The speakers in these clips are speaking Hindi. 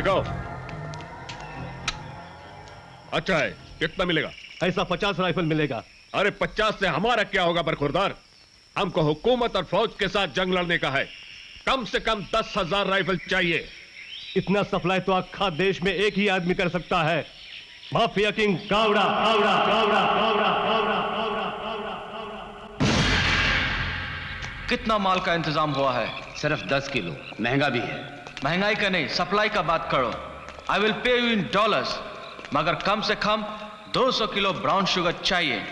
दिखाओ। अच्छा है, कितना मिलेगा? ऐसा 50 राइफल मिलेगा। अरे 50 से हमारा क्या होगा बरखुरदार? हमको हुकूमत और फौज के साथ जंग लड़ने का है। कम से कम 10,000 राइफल चाहिए। इतना सप्लाई तो आखा देश में एक ही आदमी कर सकता है, माफिया किंग गावड़ा। गावड़ा गावड़ा गावड़ा गावड़ा गावड़ा। कितना माल का इंतजाम हुआ है? सिर्फ 10 किलो। महंगा भी है। महंगाई का नहीं, सप्लाई का बात करो। I will pay you in dollars, मगर कम से कम 200 किलो ब्राउन शुगर चाहिए।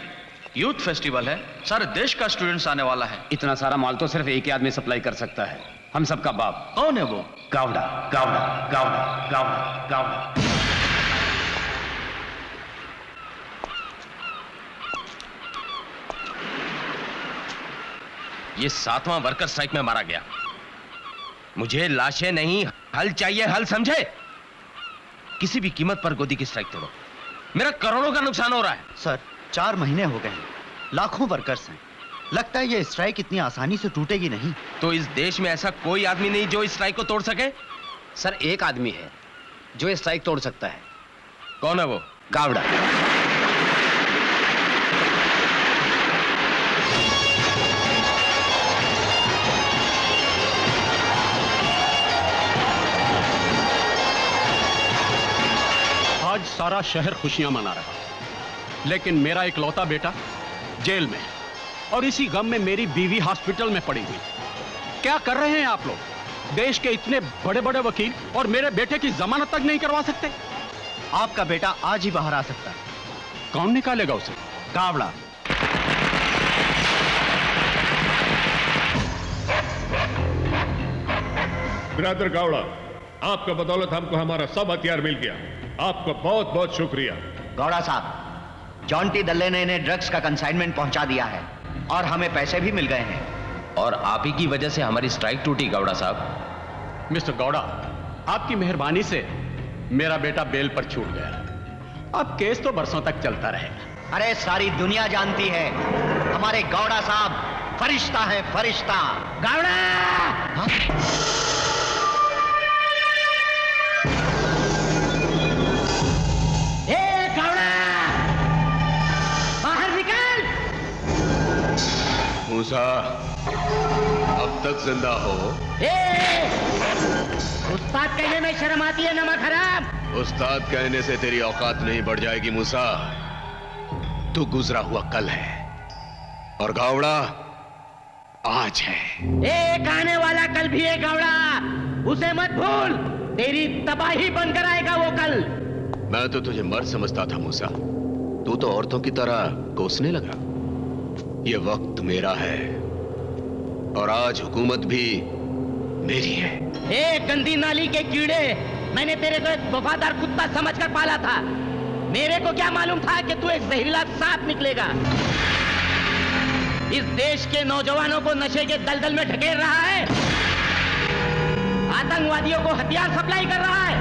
यूथ फेस्टिवल है, सारे देश का स्टूडेंट्स आने वाला है। इतना सारा माल तो सिर्फ एक ही आदमी सप्लाई कर सकता है, हम सबका बाप। कौन है वो? गावड़ा गावड़ा गावड़ा गावड़ा गावड़ा। ये 7वां वर्कर स्ट्राइक में मारा गया। मुझे लाशें नहीं, हल चाहिए, हल समझे? किसी भी कीमत पर गोदी की स्ट्राइक तोड़ो। मेरा करोड़ों का नुकसान हो रहा है। सर 4 महीने हो गए हैं, लाखों वर्कर्स हैं। लगता है ये स्ट्राइक इतनी आसानी से टूटेगी नहीं। तो इस देश में ऐसा कोई आदमी नहीं जो इस स्ट्राइक को तोड़ सके? सर एक आदमी है जो ये स्ट्राइक तोड़ सकता है। कौन है वो? गावड़ा। आज सारा शहर खुशियां मना रहा, लेकिन मेरा इकलौता बेटा जेल में है और इसी गम में मेरी बीवी हॉस्पिटल में पड़ी हुई। क्या कर रहे हैं आप लोग? देश के इतने बड़े बड़े वकील और मेरे बेटे की जमानत तक नहीं करवा सकते? आपका बेटा आज ही बाहर आ सकता है। कौन निकालेगा उसे? गावड़ा। ब्रदर गावड़ा, आपका बदौलत हमको हमारा सब हथियार मिल गया। आपका बहुत बहुत शुक्रिया। गौड़ा साहब, जॉन्टी दल्ले ने इन्हें ड्रग्स का कंसाइनमेंट पहुंचा दिया है और हमें पैसे भी मिल गए हैं। और आप ही की वजह से हमारी स्ट्राइक टूटी गौड़ा साहब। मिस्टर गौड़ा, आपकी मेहरबानी से मेरा बेटा बेल पर छूट गया। अब केस तो बरसों तक चलता रहेगा। अरे सारी दुनिया जानती है हमारे गौड़ा साहब फरिश्ता है, फरिश्ता। गावड़ा! हाँ? मूसा, अब तक जिंदा हो? उस्ताद कहने में शर्म आती है नमक हराम। उस्ताद कहने से तेरी औकात नहीं बढ़ जाएगी मूसा। तू गुजरा हुआ कल है और गावड़ा आज है। एक आने वाला कल भी है गावड़ा, उसे मत भूल। तेरी तबाही बनकर आएगा वो कल। मैं तो तुझे मर्द समझता था मूसा, तू तो औरतों की तरह कोसने लगा। ये वक्त मेरा है और आज हुकूमत भी मेरी है। ए गंदी नाली के कीड़े, मैंने तेरे को एक वफादार कुत्ता समझकर पाला था। मेरे को क्या मालूम था कि तू एक जहरीला सांप निकलेगा। इस देश के नौजवानों को नशे के दलदल में ढकेल रहा है, आतंकवादियों को हथियार सप्लाई कर रहा है,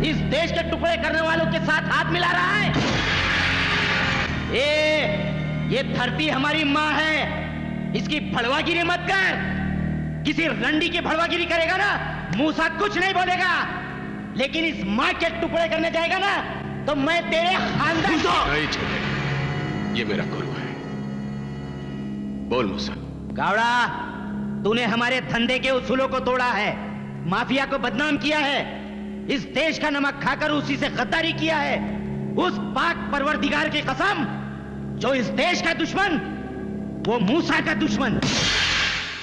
इस देश के टुकड़े करने वालों के साथ हाथ मिला रहा है। ये धरती हमारी माँ है, इसकी भड़वागिरी मत कर। किसी रंडी की भड़वागिरी करेगा ना, मूसा कुछ नहीं बोलेगा, लेकिन इस माँ के टुकड़े करने जाएगा ना, तो मैं तेरे खानदान नहीं छोड़े, ये मेरा गुरु है। बोल मूसा। गावड़ा, तूने हमारे धंधे के उसूलों को तोड़ा है, माफिया को बदनाम किया है, इस देश का नमक खाकर उसी से गद्दारी किया है। उस पाक परवरदिगार की कसम, जो इस देश का दुश्मन, वो मूसा का दुश्मन।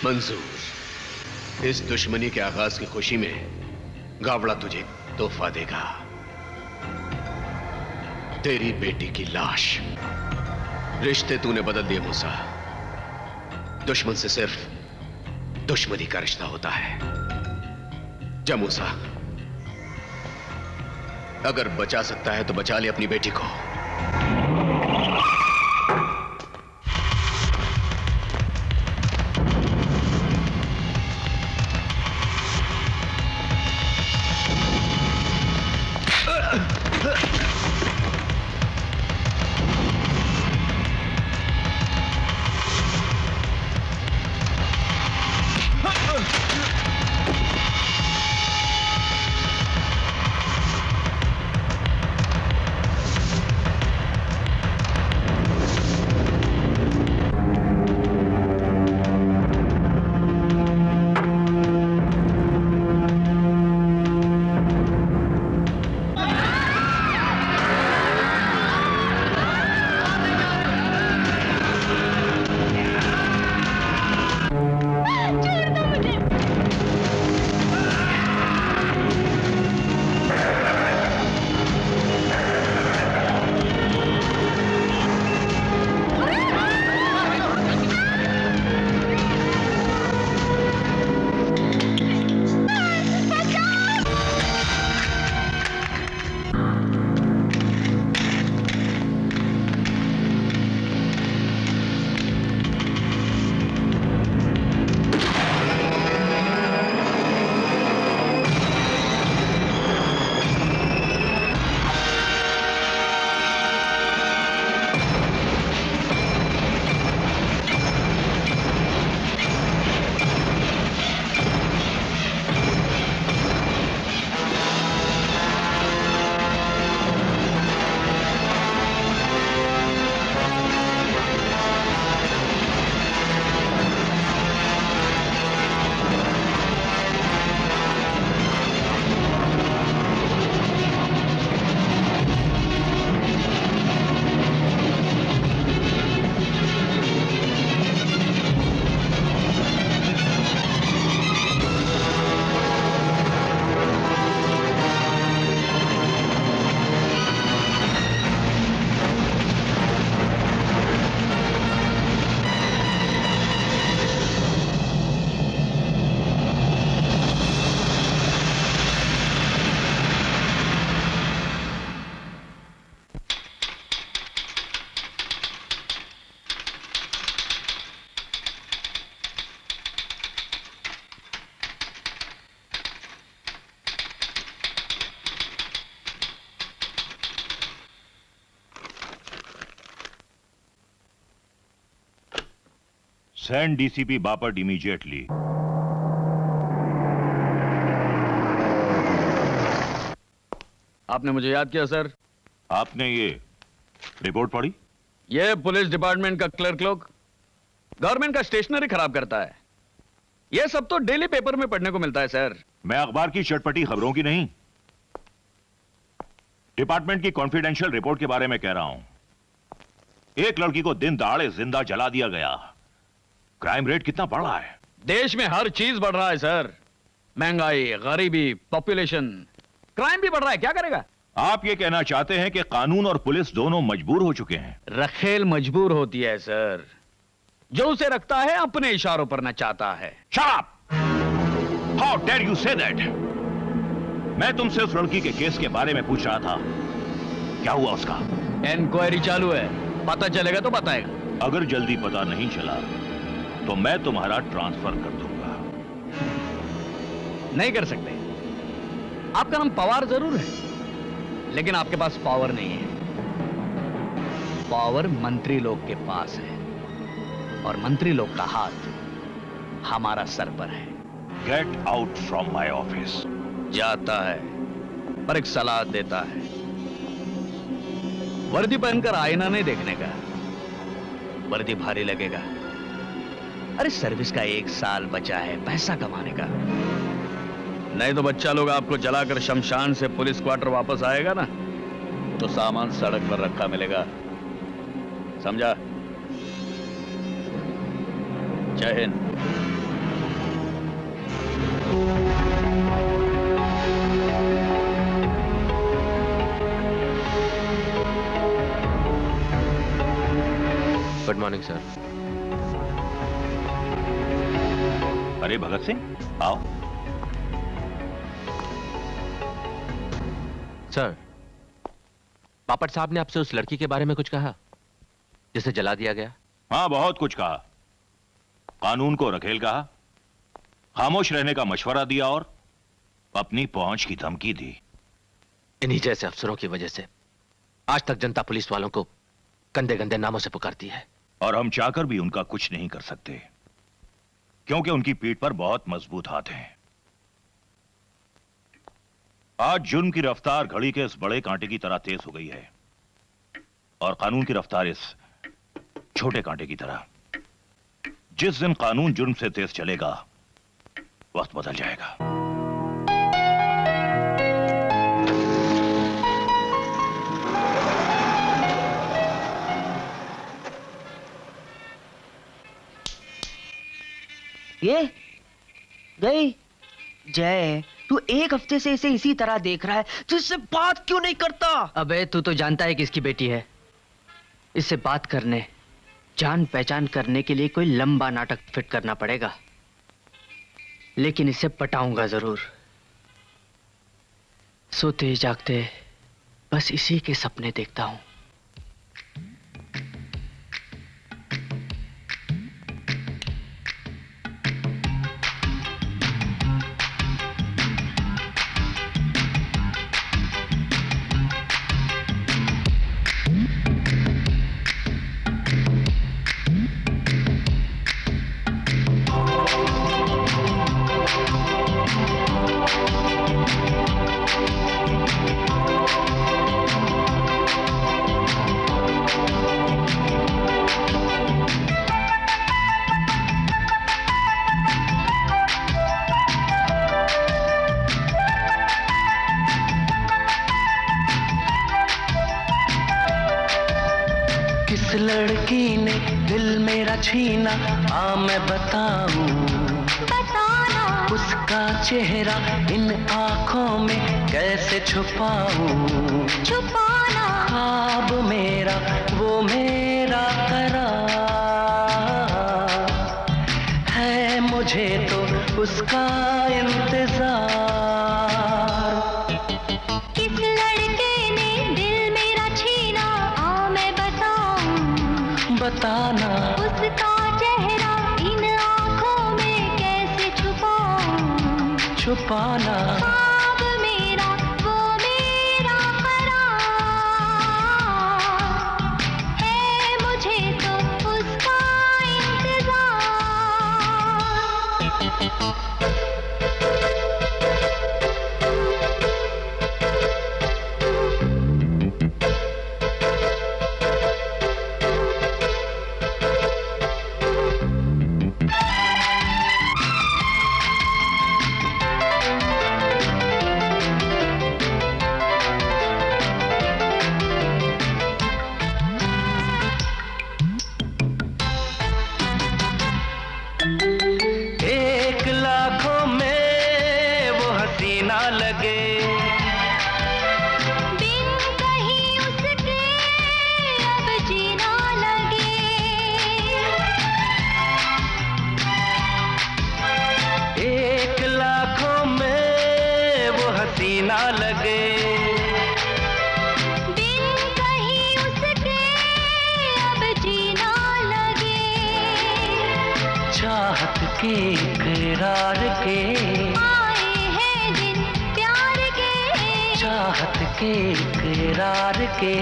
मंजूर, इस दुश्मनी के आगाज की खुशी में गावड़ा तुझे तोहफा देगा, तेरी बेटी की लाश। रिश्ते तूने बदल दिए मूसा, दुश्मन से सिर्फ दुश्मनी का रिश्ता होता है। जा मूसा, अगर बचा सकता है तो बचा ले अपनी बेटी को। Send DCP Bapat immediately. आपने मुझे याद किया सर? आपने ये रिपोर्ट पढ़ी? ये पुलिस डिपार्टमेंट का क्लर्क लोग गवर्नमेंट का स्टेशनरी खराब करता है। ये सब तो डेली पेपर में पढ़ने को मिलता है सर। मैं अखबार की चटपटी खबरों की नहीं, डिपार्टमेंट की कॉन्फिडेंशियल रिपोर्ट के बारे में कह रहा हूं। एक लड़की को दिन दहाड़े जिंदा जला दिया गया। क्राइम रेट कितना बढ़ रहा है? देश में हर चीज बढ़ रहा है सर। महंगाई, गरीबी, पॉपुलेशन, क्राइम भी बढ़ रहा है। क्या करेगा? आप ये कहना चाहते हैं कि कानून और पुलिस दोनों मजबूर हो चुके हैं? रखेल मजबूर होती है सर, जो उसे रखता है अपने इशारों पर नचाता है। Shut up! How dare you say that? मैं तुमसे उस लड़की के केस के बारे में पूछ रहा था। क्या हुआ उसका? इंक्वायरी चालू है, पता चलेगा तो बताएगा। अगर जल्दी पता नहीं चला तो मैं तुम्हारा ट्रांसफर कर दूंगा। नहीं कर सकते। आपका नाम पवार जरूर है, लेकिन आपके पास पावर नहीं है। पावर मंत्री लोग के पास है, और मंत्री लोग का हाथ हमारा सर पर है। Get out from my office. जाता है, पर एक सलाह देता है। वर्दी पहनकर आईना नहीं देखने का, वर्दी भारी लगेगा। अरे सर्विस का 1 साल बचा है पैसा कमाने का। नहीं तो बच्चा लोग आपको जलाकर शमशान से पुलिस क्वार्टर वापस आएगा ना, तो सामान सड़क पर रखा मिलेगा। समझा? जय हिंद। Good morning sir. अरे भगत सिंह, आओ। सर, बापट साहब ने आपसे उस लड़की के बारे में कुछ कहा जिसे जला दिया गया? हाँ, बहुत कुछ कहा। कानून को रखेल कहा, खामोश रहने का मशवरा दिया और अपनी पहुंच की धमकी दी। इन्हीं जैसे अफसरों की वजह से आज तक जनता पुलिस वालों को गंदे गंदे नामों से पुकारती है। और हम चाहकर भी उनका कुछ नहीं कर सकते, क्योंकि उनकी पीठ पर बहुत मजबूत हाथ हैं। आज जुर्म की रफ्तार घड़ी के इस बड़े कांटे की तरह तेज हो गई है, और कानून की रफ्तार इस छोटे कांटे की तरह। जिस दिन कानून जुर्म से तेज चलेगा, वक्त बदल जाएगा। ये गई जय, तू 1 हफ्ते से इसे इसी तरह देख रहा है, तू इससे बात क्यों नहीं करता? अबे तू तो जानता है कि इसकी बेटी है। इससे बात करने, जान पहचान करने के लिए कोई लंबा नाटक फिट करना पड़ेगा, लेकिन इसे पटाऊंगा जरूर। सोते जागते बस इसी के सपने देखता हूं। लड़की ने दिल मेरा छीना, आ मैं बताऊं, बताना उसका चेहरा इन आंखों में कैसे छुपाऊं, छुपाना ख्वाब मेरा वो मेरा करार है, मुझे तो उसका इंतजार। किस लड़के ने दिल मेरा छीना, आ मैं बताना उसका चेहरा इन आंखों में कैसे छुपाऊं, छुपाना ख्वाब मेरा वो मेरा करार है, मुझे तो उसका इंतजार। हसीना लगे। बिन कहीं उसके अब जीना लगे। एक लाखों में वो हसीना लगे। बिन कहीं उसके अब जीना लगे। चाहत के इकरार के आए हैं दिन प्यार के। चाहत के इकरार के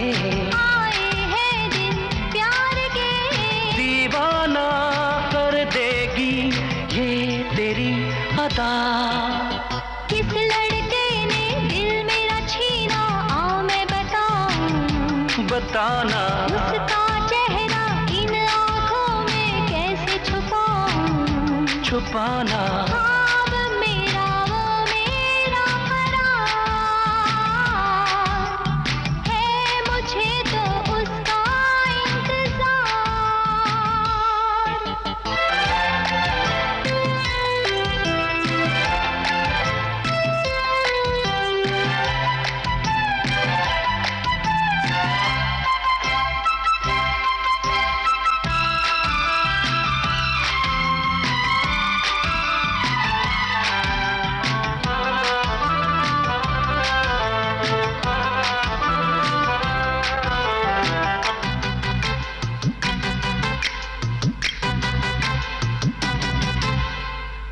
आए हैं दिन प्यार के। दीवाना कर देगी ये तेरी अदा। किस लड़के ने दिल मेरा छीना, आओ मैं बताऊं। बताना उसका चेहरा इन आँखों में कैसे छुपाऊं। छुपाना ख्वाब मेरा वो मेरा करार है, मुझे तो उसका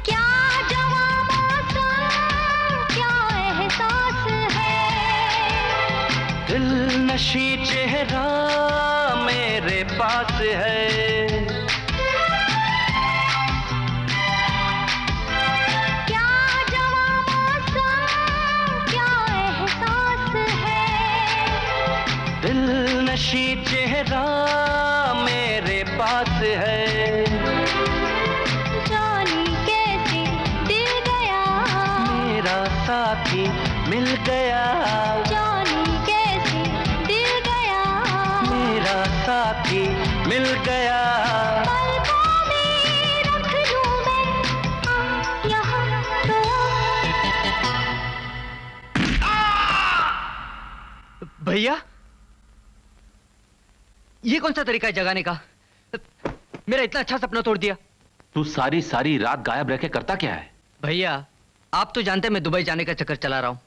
क्या जवां मौसम, क्या एहसास है। दिल नशी चेहरा मेरे पास है। क्या जवां मौसम, क्या एहसास है। दिल नशी चेहरा मेरे पास है। जानी कैसे दिल गया, मेरा साथी मिल गया। जानी कैसे दिल गया, मेरा साथी मिल गया। पलकों में रख लूं मैं यहाँ तो। भैया, ये कौन सा तरीका है जगाने का? मेरा इतना अच्छा सपना तोड़ दिया। तू सारी सारी रात गायब रह के करता क्या है? भैया, आप तो जानते हैं मैं दुबई जाने का चक्कर चला रहा हूँ।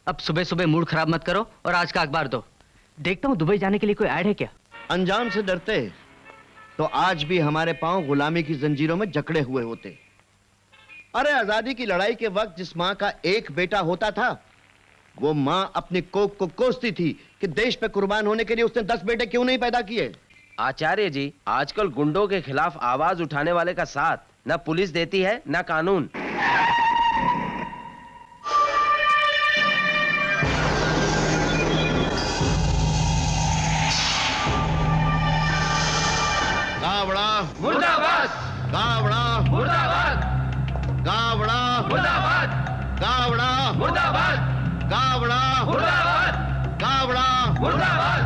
अब सुबह सुबह मूड खराब मत करो और आज का अखबार दो। देखता हूँ दुबई जाने के लिए कोई ऐड है क्या। अंजाम से डरते तो आज भी हमारे पांव गुलामी की जंजीरों में जकड़े हुए होते। अरे आजादी की लड़ाई के वक्त जिस माँ का एक बेटा होता था, वो माँ अपनी कोख को कोसती थी कि देश पे कुर्बान होने के लिए उसने 10 बेटे क्यों नहीं पैदा किए। आचार्य जी, आजकल गुंडों के खिलाफ आवाज उठाने वाले का साथ न पुलिस देती है न कानून। गावड़ा मुर्दाबाद, गावड़ा मुर्दाबाद, गावड़ा मुर्दाबाद, गावड़ा मुर्दाबाद, गावड़ा मुर्दाबाद, गावड़ा मुर्दाबाद,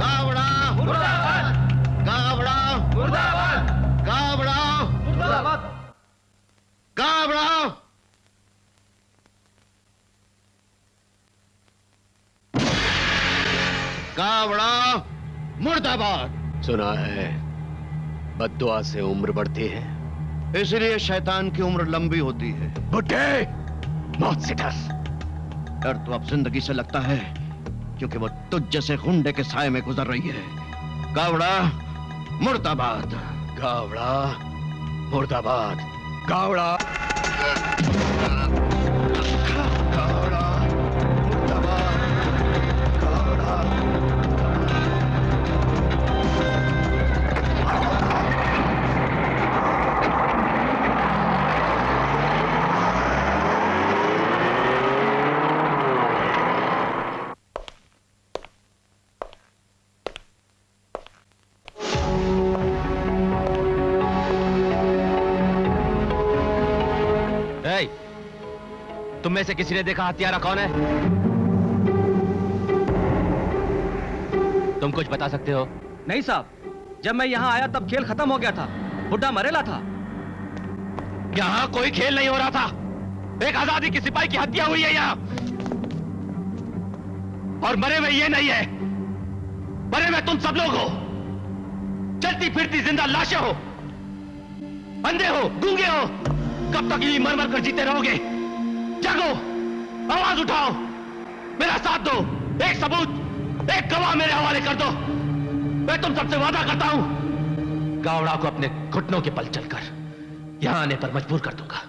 गावड़ा मुर्दाबाद, गावड़ा मुर्दाबाद, गावड़ा मुर्दाबाद। गावड़ा गावड़ा मुर्दाबाद। सुना है बद्दुआ से उम्र बढ़ती है, इसलिए शैतान की उम्र लंबी होती है। बुड्ढे, मौत से डर। डर तो अब जिंदगी से लगता है, क्योंकि वो तुझ जैसे गुंडे के साए में गुजर रही है। गावड़ा मुर्दाबाद, गावड़ा मुर्दाबाद, गावड़ा गावड़ा मुर्दाबाद, गावड़ा। तुम में से किसी ने देखा हत्यारा कौन है? तुम कुछ बता सकते हो? नहीं साहब, जब मैं यहाँ आया तब खेल खत्म हो गया था, बुड्ढा मरेला था। यहाँ कोई खेल नहीं हो रहा था। एक आजादी की सिपाही की हत्या हुई है यहां, और मरे हुए ये नहीं है, मरे हुए तुम सब लोग हो। चलती फिरती जिंदा लाशें हो, अंधे हो, गूंगे हो। कब तक ये मर मर कर जीते रहोगे? जागो, आवाज उठाओ, मेरा साथ दो, एक सबूत, एक गवाह मेरे हवाले कर दो। मैं तुम सबसे वादा करता हूं, गावड़ा को अपने घुटनों के बल चलकर यहां आने पर मजबूर कर दूंगा।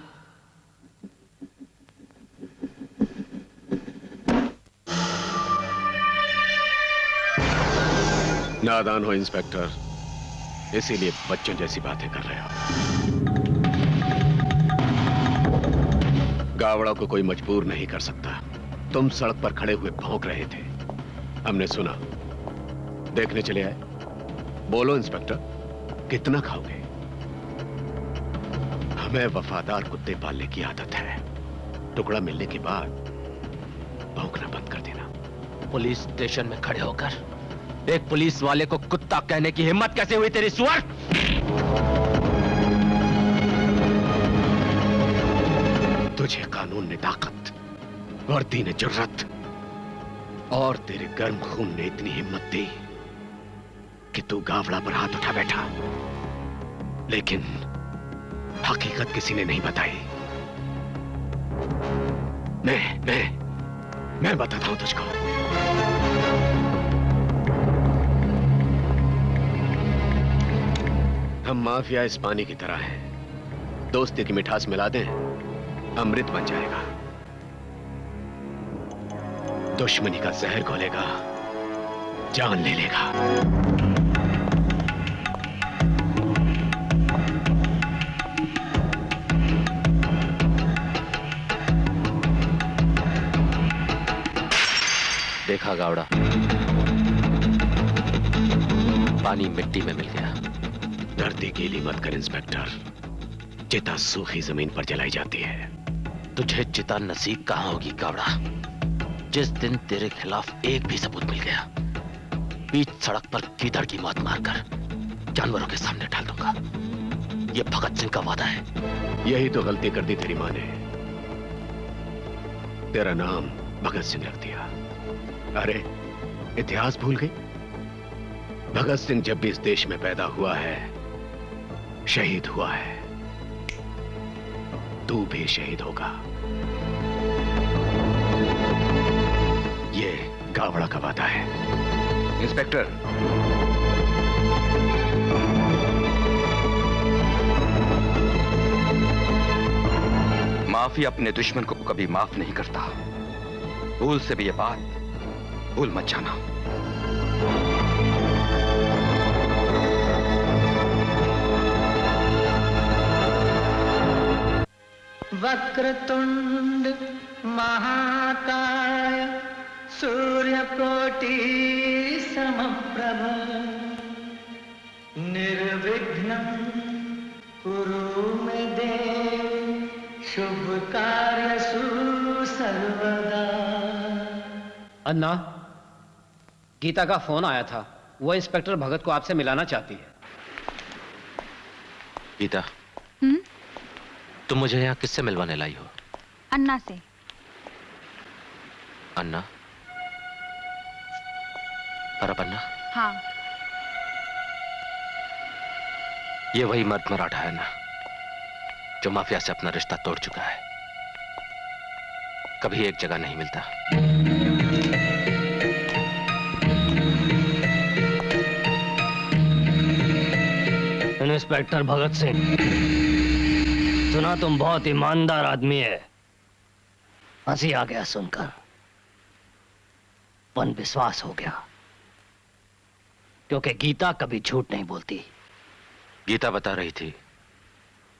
नादान हो इंस्पेक्टर, इसीलिए बच्चों जैसी बातें कर रहे हो। गावड़ा को कोई मजबूर नहीं कर सकता। तुम सड़क पर खड़े हुए भौंक रहे थे, हमने सुना, देखने चले आए। बोलो इंस्पेक्टर, कितना खाओगे? हमें वफादार कुत्ते पालने की आदत है। टुकड़ा मिलने के बाद भौंकना बंद कर देना। पुलिस स्टेशन में खड़े होकर एक पुलिस वाले को कुत्ता कहने की हिम्मत कैसे हुई तेरी सुअर? तुझे कानून ने ताकत, वर्दी ने जुर्रत, और तेरे गर्म खून ने इतनी हिम्मत दी कि तू गावड़ा पर हाथ उठा बैठा। लेकिन हकीकत किसी ने नहीं बताई। मैं बताता हूं तुझको। हम माफिया इस पानी की तरह हैं। दोस्ती की मिठास मिला दें, अमृत बन जाएगा। दुश्मनी का जहर घोलेगा, जान ले लेगा। देखा गावड़ा, पानी मिट्टी में मिल गया। धरती गीली मत कर इंस्पेक्टर, चिता सूखी जमीन पर जलाई जाती है। तुझे चिता नसीब कहां होगी गावड़ा? जिस दिन तेरे खिलाफ एक भी सबूत मिल गया, बीच सड़क पर गीदड़ की मौत मारकर जानवरों के सामने डाल दूंगा। यह भगत सिंह का वादा है। यही तो गलती कर दी तेरी मां ने, तेरा नाम भगत सिंह रख दिया। अरे इतिहास भूल गई? भगत सिंह जब भी इस देश में पैदा हुआ है, शहीद हुआ है। तू भी शहीद होगा। ये गावड़ा का वादा है। इंस्पेक्टर, माफी अपने दुश्मन को कभी माफ नहीं करता। भूल से भी ये बात भूल मत जाना। वक्रतुंड महाकाय सूर्यकोटि समप्रभ निर्विघ्नं कुरु मे देव शुभ कार्यसु सर्वदा। अन्ना, गीता का फोन आया था। वो इंस्पेक्टर भगत को आपसे मिलाना चाहती है। गीता, तुम मुझे यहाँ किससे मिलवाने लाई हो? अन्ना से। अन्ना? पर अन्ना? हाँ। ये वही मर्द मराठा है ना, जो माफिया से अपना रिश्ता तोड़ चुका है। कभी एक जगह नहीं मिलता। इंस्पेक्टर भगत सिंह, सुना तुम बहुत ईमानदार आदमी है। हंसी आ गया सुनकर, पर विश्वास हो गया, क्योंकि गीता कभी झूठ नहीं बोलती। गीता बता रही थी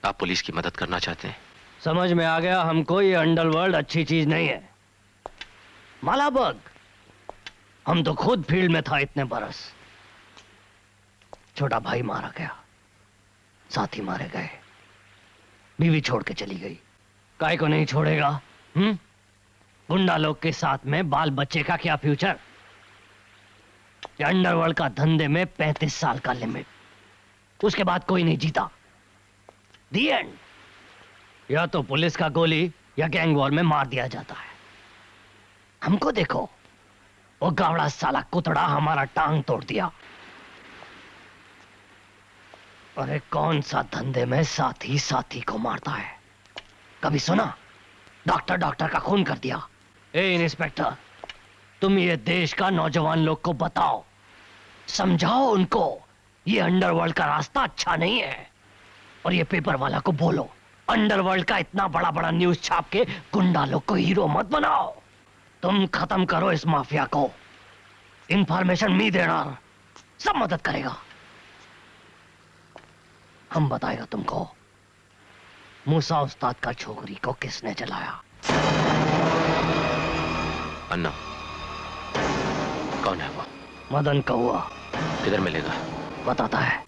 आप पुलिस की मदद करना चाहते हैं। समझ में आ गया हमको ये अंडरवर्ल्ड अच्छी चीज नहीं है। मालाबग, हम तो खुद फील्ड में था इतने बरस। छोटा भाई मारा गया, साथी मारे गए, बीवी छोड़ के चली गई। काय को नहीं छोड़ेगा? गुंडा लोग के साथ में बाल बच्चे का क्या फ्यूचर? ये अंडरवर्ल्ड का धंधे में 35 साल का लिमिट, उसके बाद कोई नहीं जीता। दी एंड। या तो पुलिस का गोली या गैंग वॉर में मार दिया जाता है। हमको देखो, वो गावड़ा साला कुतड़ा हमारा टांग तोड़ दिया। अरे कौन सा धंधे में साथी साथी को मारता है? कभी सुना डॉक्टर डॉक्टर का खून कर दिया? ए इंस्पेक्टर, तुम ये देश का नौजवान लोग को बताओ, समझाओ उनको ये अंडरवर्ल्ड का रास्ता अच्छा नहीं है। और ये पेपर वाला को बोलो, अंडरवर्ल्ड का इतना बड़ा बड़ा न्यूज छाप के गुंडा लोग को हीरो मत बनाओ। तुम खत्म करो इस माफिया को। इंफॉर्मेशन मी देना, सब मदद करेगा। हम बताएगा तुमको मूसा उस्ताद का छोकरी को किसने जलाया। अन्ना, कौन है वो? मदन कौआ। किधर मिलेगा? बताता है।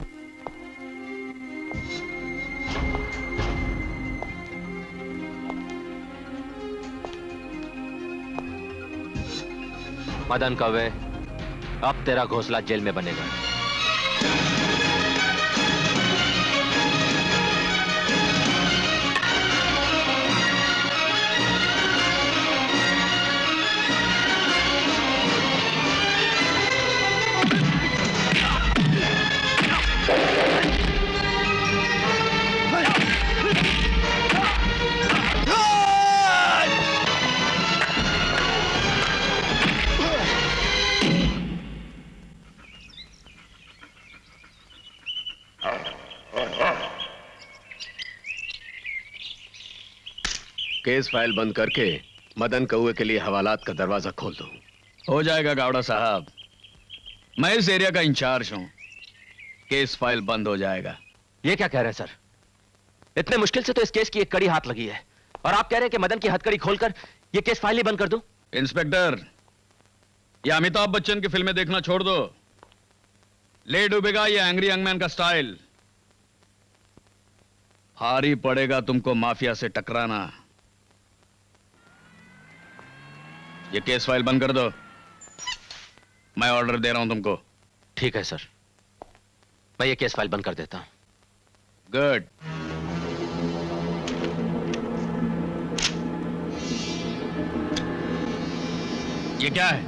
मदन कौवे, अब तेरा घोंसला जेल में बनेगा। केस फाइल बंद करके मदन कौए के लिए हवालात का दरवाजा खोल दो। हो जाएगा गावड़ा साहब, मैं इस एरिया का इंचार्ज हूं। केस फाइल बंद हो जाएगा। ये क्या कह रहे हैं सर? इतने मुश्किल से तो इस केस की एक कड़ी हाथ लगी है और आप कह रहे हैं कि मदन की हथकड़ी खोलकर ये केस फाइल ही बंद कर दूं? इंस्पेक्टर, ये अमिताभ बच्चन की फिल्में देखना छोड़ दो। ले डूबेगा ये एंग्री यंग मैन का स्टाइल। भारी पड़ेगा तुमको माफिया से टकराना। ये केस फाइल बंद कर दो। मैं ऑर्डर दे रहा हूं तुमको। ठीक है सर, मैं ये केस फाइल बंद कर देता हूं। गुड। ये क्या है?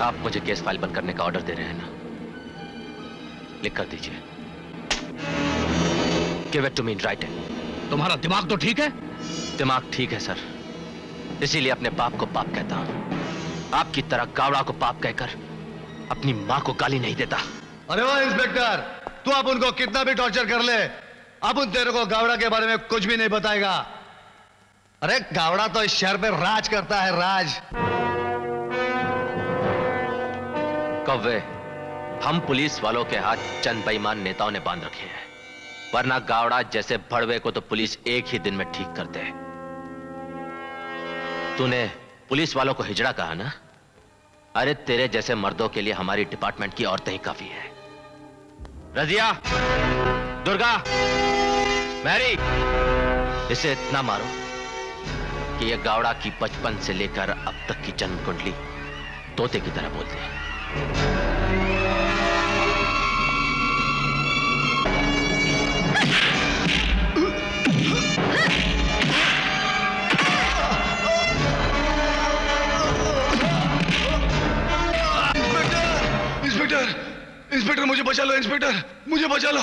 आप मुझे केस फाइल बंद करने का ऑर्डर दे रहे हैं ना? लिख कर दीजिए। Give it to me in writing. तुम्हारा दिमाग तो ठीक है? दिमाग ठीक है सर, इसीलिए अपने बाप को बाप कहता हूं। आपकी तरह गावड़ा को बाप कहकर अपनी मां को गाली नहीं देता। अरे वाह इंस्पेक्टर, तू अब उनको कितना भी टॉर्चर कर ले, अब उन तेरे को गावड़ा के बारे में कुछ भी नहीं बताएगा। अरे गावड़ा तो इस शहर पे राज करता है, राज। कौवे, हम पुलिस वालों के हाथ चंद बेईमान नेताओं ने बांध रखे हैं, वरना गावड़ा जैसे भड़वे को तो पुलिस एक ही दिन में ठीक कर दे। तूने पुलिस वालों को हिजड़ा कहा ना? अरे तेरे जैसे मर्दों के लिए हमारी डिपार्टमेंट की औरतें ही काफी है। रजिया, दुर्गा, मैरी, इसे इतना मारो कि यह गावड़ा की बचपन से लेकर अब तक की जन्म कुंडली तोते की तरह बोलते हैं। इंस्पेक्टर मुझे बचा लो, इंस्पेक्टर मुझे बचा लो।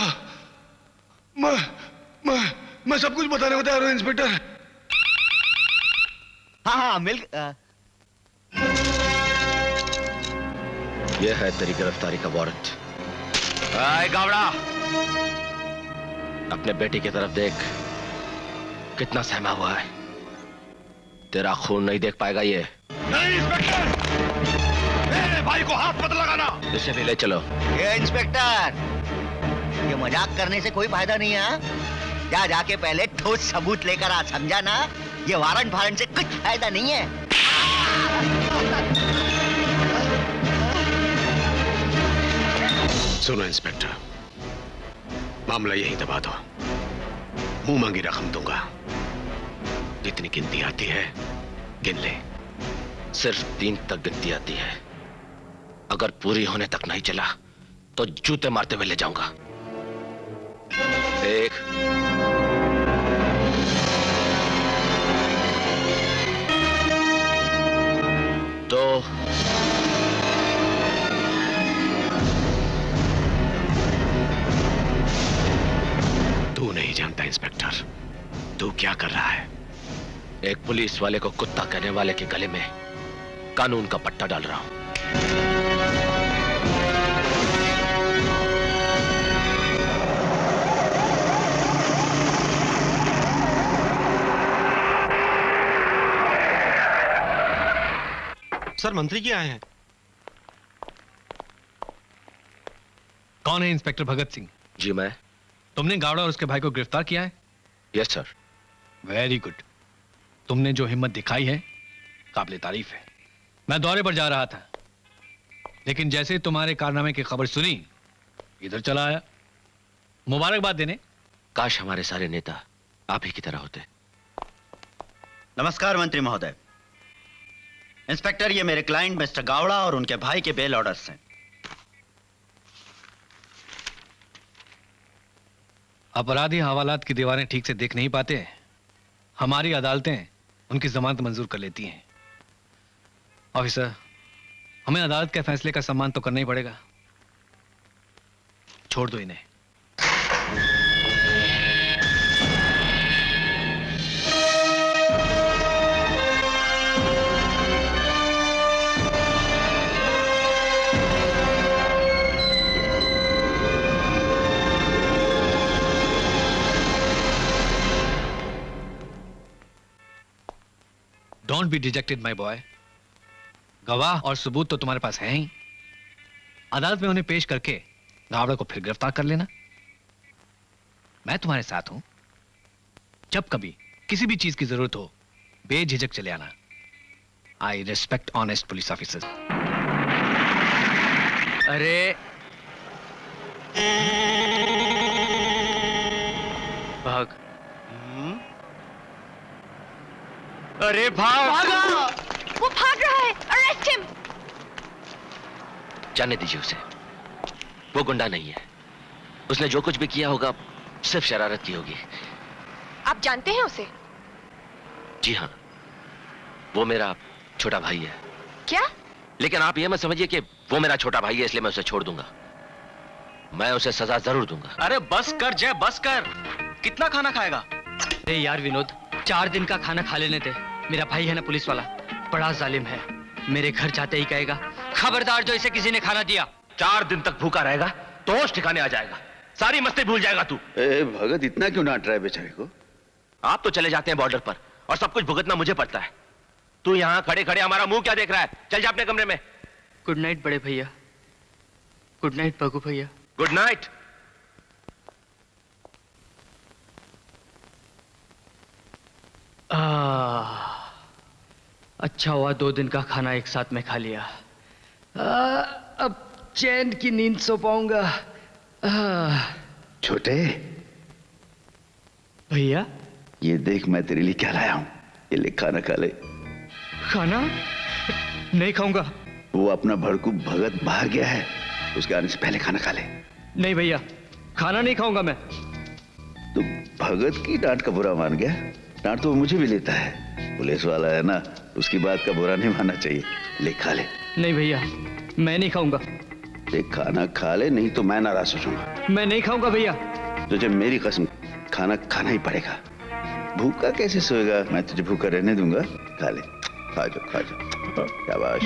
मैं सब कुछ बताने को तैयार हूं इंस्पेक्टर। हाँ मिल। यह है तेरी गिरफ्तारी का वारंट। आए गावड़ा, अपने बेटी की तरफ देख, कितना सहमा हुआ है। तेरा खून नहीं देख पाएगा ये। नहीं इंस्पेक्टर, मेरे भाई को हाथ मत लगाना। इसे भी ले चलो। ये इंस्पेक्टर, ये मजाक करने से कोई फायदा नहीं है। जाके पहले ठोस सबूत लेकर आ, समझा ना? ये वारंट फारंट से कुछ फायदा नहीं है। सुनो इंस्पेक्टर, मामला यही दबा दो। मुंह मांगी रकम दूंगा, जितनी गिनती आती है गिन ले। सिर्फ 3 तक गिनती आती है, अगर पूरी होने तक नहीं चला तो जूते मारते हुए ले जाऊंगा। 1 एक पुलिस वाले को कुत्ता कहने वाले के गले में कानून का पट्टा डाल रहा हूं। सर, मंत्री जी आए हैं। कौन है इंस्पेक्टर भगत सिंह? जी मैं। तुमने गावड़ा और उसके भाई को गिरफ्तार किया है? Yes sir. Very good. तुमने जो हिम्मत दिखाई है काबिले तारीफ है। मैं दौरे पर जा रहा था, लेकिन जैसे ही तुम्हारे कारनामे की खबर सुनी इधर चला आया मुबारकबाद देने। काश हमारे सारे नेता आप ही की तरह होते। नमस्कार मंत्री महोदय। इंस्पेक्टर, ये मेरे क्लाइंट मिस्टर गावड़ा और उनके भाई के बेल ऑर्डर्स हैं। अपराधी हवालात की दीवारें ठीक से देख नहीं पाते। हमारी अदालतें उनकी जमानत मंजूर कर लेती हैं। ऑफिसर, हमें अदालत के फैसले का सम्मान तो करना ही पड़ेगा। छोड़ दो इन्हें। Don't be dejected my boy. गवाह और सबूत तो तुम्हारे पास है ही। अदालत में उन्हें पेश करके गावड़ा को फिर गिरफ्तार कर लेना। मैं तुम्हारे साथ हूं। जब कभी किसी भी चीज की जरूरत हो बेझिझक चले आना। I respect honest police officers. अरे भाग। अरे भाग। वो भाग रहा है। Arrest him. जाने दीजिए उसे। वो गुंडा नहीं है। उसने जो कुछ भी किया होगा सिर्फ शरारत की होगी। आप जानते हैं उसे? जी हाँ, वो मेरा छोटा भाई है। क्या? लेकिन आप ये मत समझिए कि वो मेरा छोटा भाई है इसलिए मैं उसे छोड़ दूंगा। मैं उसे सजा जरूर दूंगा। अरे बस कर जय, बस कर। कितना खाना खाएगा? अरे यार विनोद, 4 दिन का खाना खा लेने दे। मेरा भाई है ना पुलिस वाला, बड़ा जालिम है। मेरे घर जाते ही कहेगा खबरदार जो इसे किसी ने खाना दिया। 4 दिन तक भूखा रहेगा तो होश ठिकाने आ जाएगा। सारी मस्ती भूल जाएगा तू। भगत इतना क्यों डांट रहा है बेचारे को? आप तो चले जाते हैं बॉर्डर पर और सब कुछ भुगतना मुझे पड़ता है। तू यहाँ खड़े खड़े हमारा मुंह क्या देख रहा है? चल जा अपने कमरे में। गुड नाइट बड़े भैया। गुड नाइट बगू भैया। Good night. अच्छा हुआ 2 दिन का खाना एक साथ में खा लिया। अब चैन की नींद सो पाऊंगा। छोटे भैया, ये देख मैं तेरे लिए क्या लाया हूं। ये ले, खाना खा ले। खाना नहीं खाऊंगा। वो अपना भड़कू भगत बाहर गया है, उसके आने से पहले खाना खा ले। नहीं भैया, खाना नहीं खाऊंगा मैं। तो भगत की डांट का बुरा मान गया? डांट तो मुझे भी लेता है। पुलिस वाला है ना, उसकी बात का बुरा नहीं मानना चाहिए। ले खा ले। नहीं भैया, मैं नहीं खाऊंगा। देख खाना खा ले, नहीं तो मैं नाराज हो जाऊंगा। मैं नहीं खाऊंगा भैया। तुझे मेरी कसम खाना खाना ही पड़ेगा। भूखा कैसे सोएगा? मैं तुझे भूखा रहने दूंगा। खा ले, खा जाओ खा जाओ। शाबाश।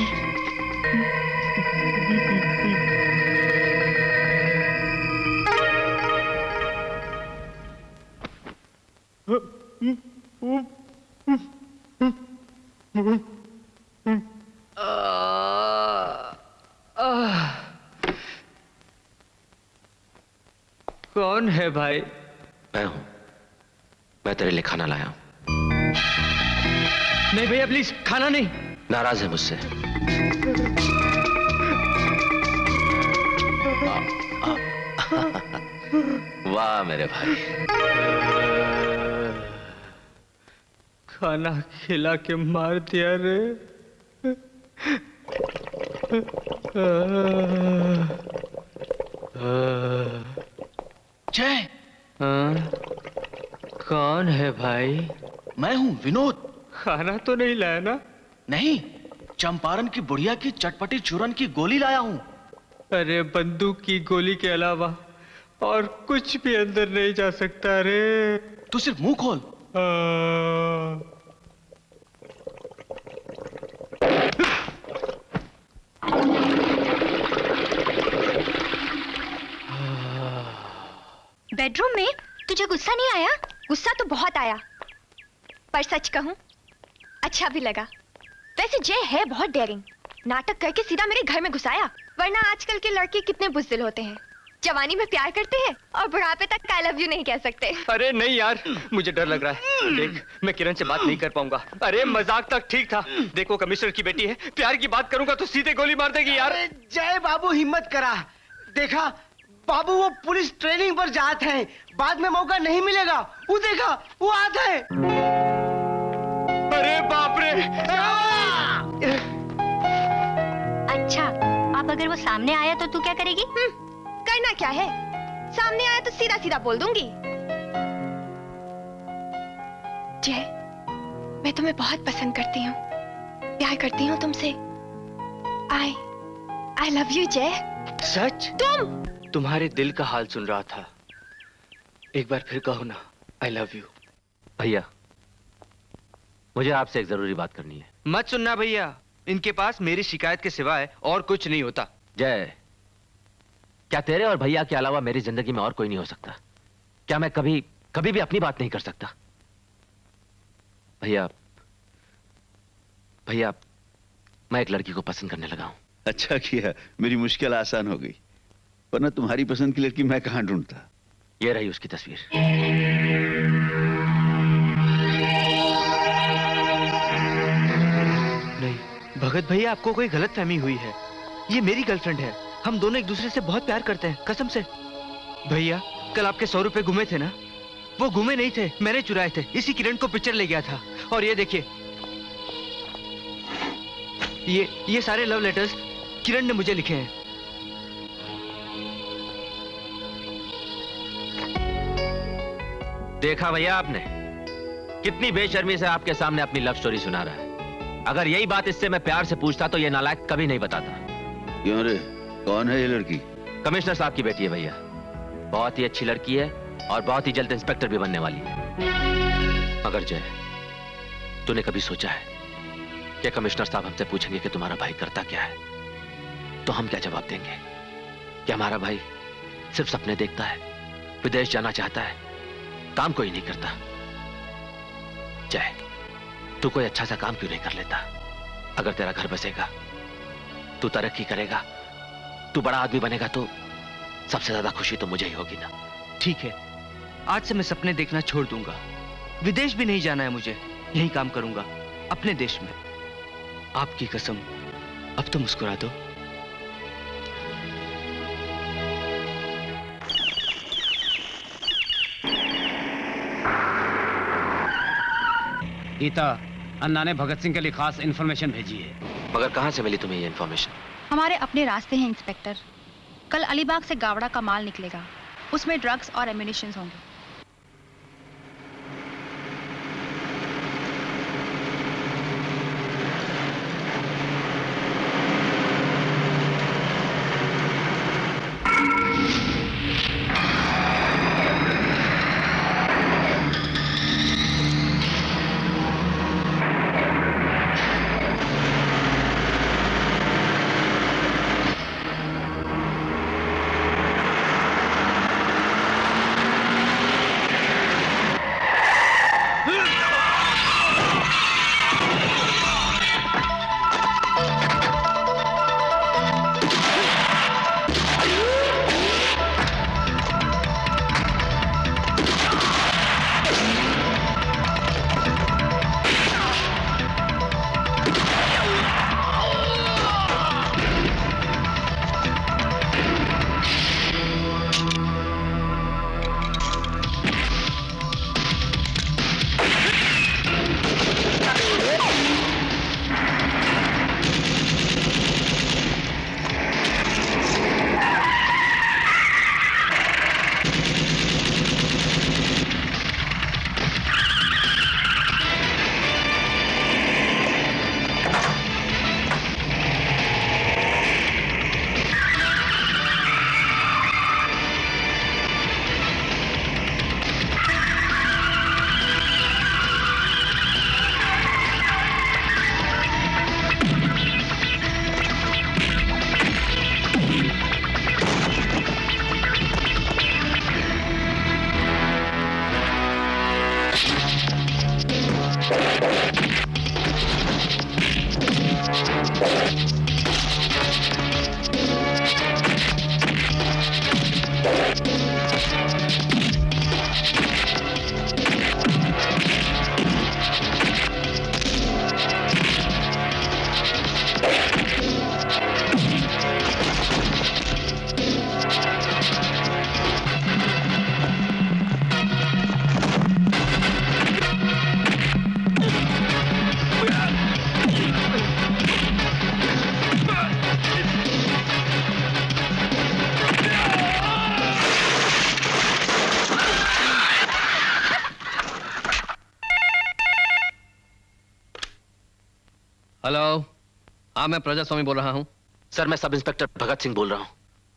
कौन है भाई? मैं हूं। मैं तेरे लिए खाना लाया हूं। नहीं भैया प्लीज, खाना नहीं। नाराज है मुझसे? वाह मेरे भाई। खाना खिला के मार दिया रे। जय। कौन है भाई? मैं हूं विनोद। खाना तो नहीं लाया ना? नहीं, चंपारण की बुढ़िया की चटपटी चूरन की गोली लाया हूं। अरे बंदूक की गोली के अलावा और कुछ भी अंदर नहीं जा सकता रे। तू सिर्फ मुंह खोल। बेडरूम में तुझे गुस्सा नहीं आया? गुस्सा तो बहुत आया, पर सच कहूं अच्छा भी लगा। वैसे जय है बहुत डेयरिंग, नाटक करके सीधा मेरे घर में घुसाया। वरना आजकल के लड़के कितने बुज़दिल होते हैं, जवानी में प्यार करते हैं और बुढ़ापे तक आई लव यू नहीं कह सकते। अरे नहीं यार, मुझे डर लग रहा है। देख, मैं किरण से बात नहीं कर पाऊंगा। अरे मजाक तक ठीक था, देखो कमिश्नर की बेटी है, प्यार की बात करूंगा तो सीधे गोली मार देगी यार। जय बाबू हिम्मत करा, देखा बाबू वो पुलिस ट्रेनिंग पर जाते हैं, बाद में मौका नहीं मिलेगा। वो देखा वो आता है। अरे बाप रे। अच्छा, अब अगर वो सामने आया तो तू क्या करेगी? करना क्या है, सामने आया तो सीधा सीधा बोल दूंगी। जय, मैं तुम्हें बहुत पसंद करती हूँ, प्यार करती हूँ तुमसे। आई लव यू जय। सच? तुम्हारे दिल का हाल सुन रहा था, एक बार फिर कहो ना आई लव यू। भैया, मुझे आपसे एक जरूरी बात करनी है। मत सुनना भैया, इनके पास मेरी शिकायत के सिवाय और कुछ नहीं होता। जय, क्या तेरे और भैया के अलावा मेरी जिंदगी में और कोई नहीं हो सकता? क्या मैं कभी कभी भी अपनी बात नहीं कर सकता? भैया, भैया, मैं एक लड़की को पसंद करने लगा हूं। अच्छा किया, मेरी मुश्किल आसान हो गई, वरना तुम्हारी पसंद की लड़की मैं कहां ढूंढता। ये रही उसकी तस्वीर। नहीं भगत भैया, आपको कोई गलतफहमी हुई है। ये मेरी गर्लफ्रेंड है, हम दोनों एक दूसरे से बहुत प्यार करते हैं, कसम से। भैया, कल आपके 100 रुपए गुमे थे ना? वो गुमे नहीं थे, मैंने चुराए थे। इसी किरण को पिक्चर ले गया था। और ये देखिए, ये सारे लव लेटर्स किरण ने मुझे लिखे हैं। देखा भैया आपने, कितनी बेशर्मी से आपके सामने अपनी लव स्टोरी सुना रहा है। अगर यही बात इससे मैं प्यार से पूछता तो ये नालायक कभी नहीं बताता। क्यों रे, कौन है ये लड़की? कमिश्नर साहब की बेटी है भैया, बहुत ही अच्छी लड़की है और बहुत ही जल्द इंस्पेक्टर भी बनने वाली है। मगर जय, तूने कभी सोचा है कि कमिश्नर साहब हमसे पूछेंगे कि तुम्हारा भाई करता क्या है, तो हम क्या जवाब देंगे? कि हमारा भाई सिर्फ सपने देखता है, विदेश जाना चाहता है, काम कोई नहीं करता। जय, तू कोई अच्छा सा काम क्यों नहीं कर लेता? अगर तेरा घर बसेगा, तू तरक्की करेगा, तू बड़ा आदमी बनेगा, तो सबसे ज्यादा खुशी तो मुझे ही होगी ना। ठीक है, आज से मैं सपने देखना छोड़ दूंगा, विदेश भी नहीं जाना है मुझे, यही काम करूंगा अपने देश में। आपकी कसम, अब तो मुस्कुरा दो। गीता, अन्ना ने भगत सिंह के लिए खास इन्फॉर्मेशन भेजी है। मगर कहां से मिली तुम्हें ये इन्फॉर्मेशन? हमारे अपने रास्ते हैं इंस्पेक्टर। कल अलीबाग से गावड़ा का माल निकलेगा, उसमें ड्रग्स और एम्युनिशंस होंगे। हेलो, हाँ मैं प्रजा स्वामी बोल रहा हूँ। सर मैं सब इंस्पेक्टर भगत सिंह बोल रहा हूँ।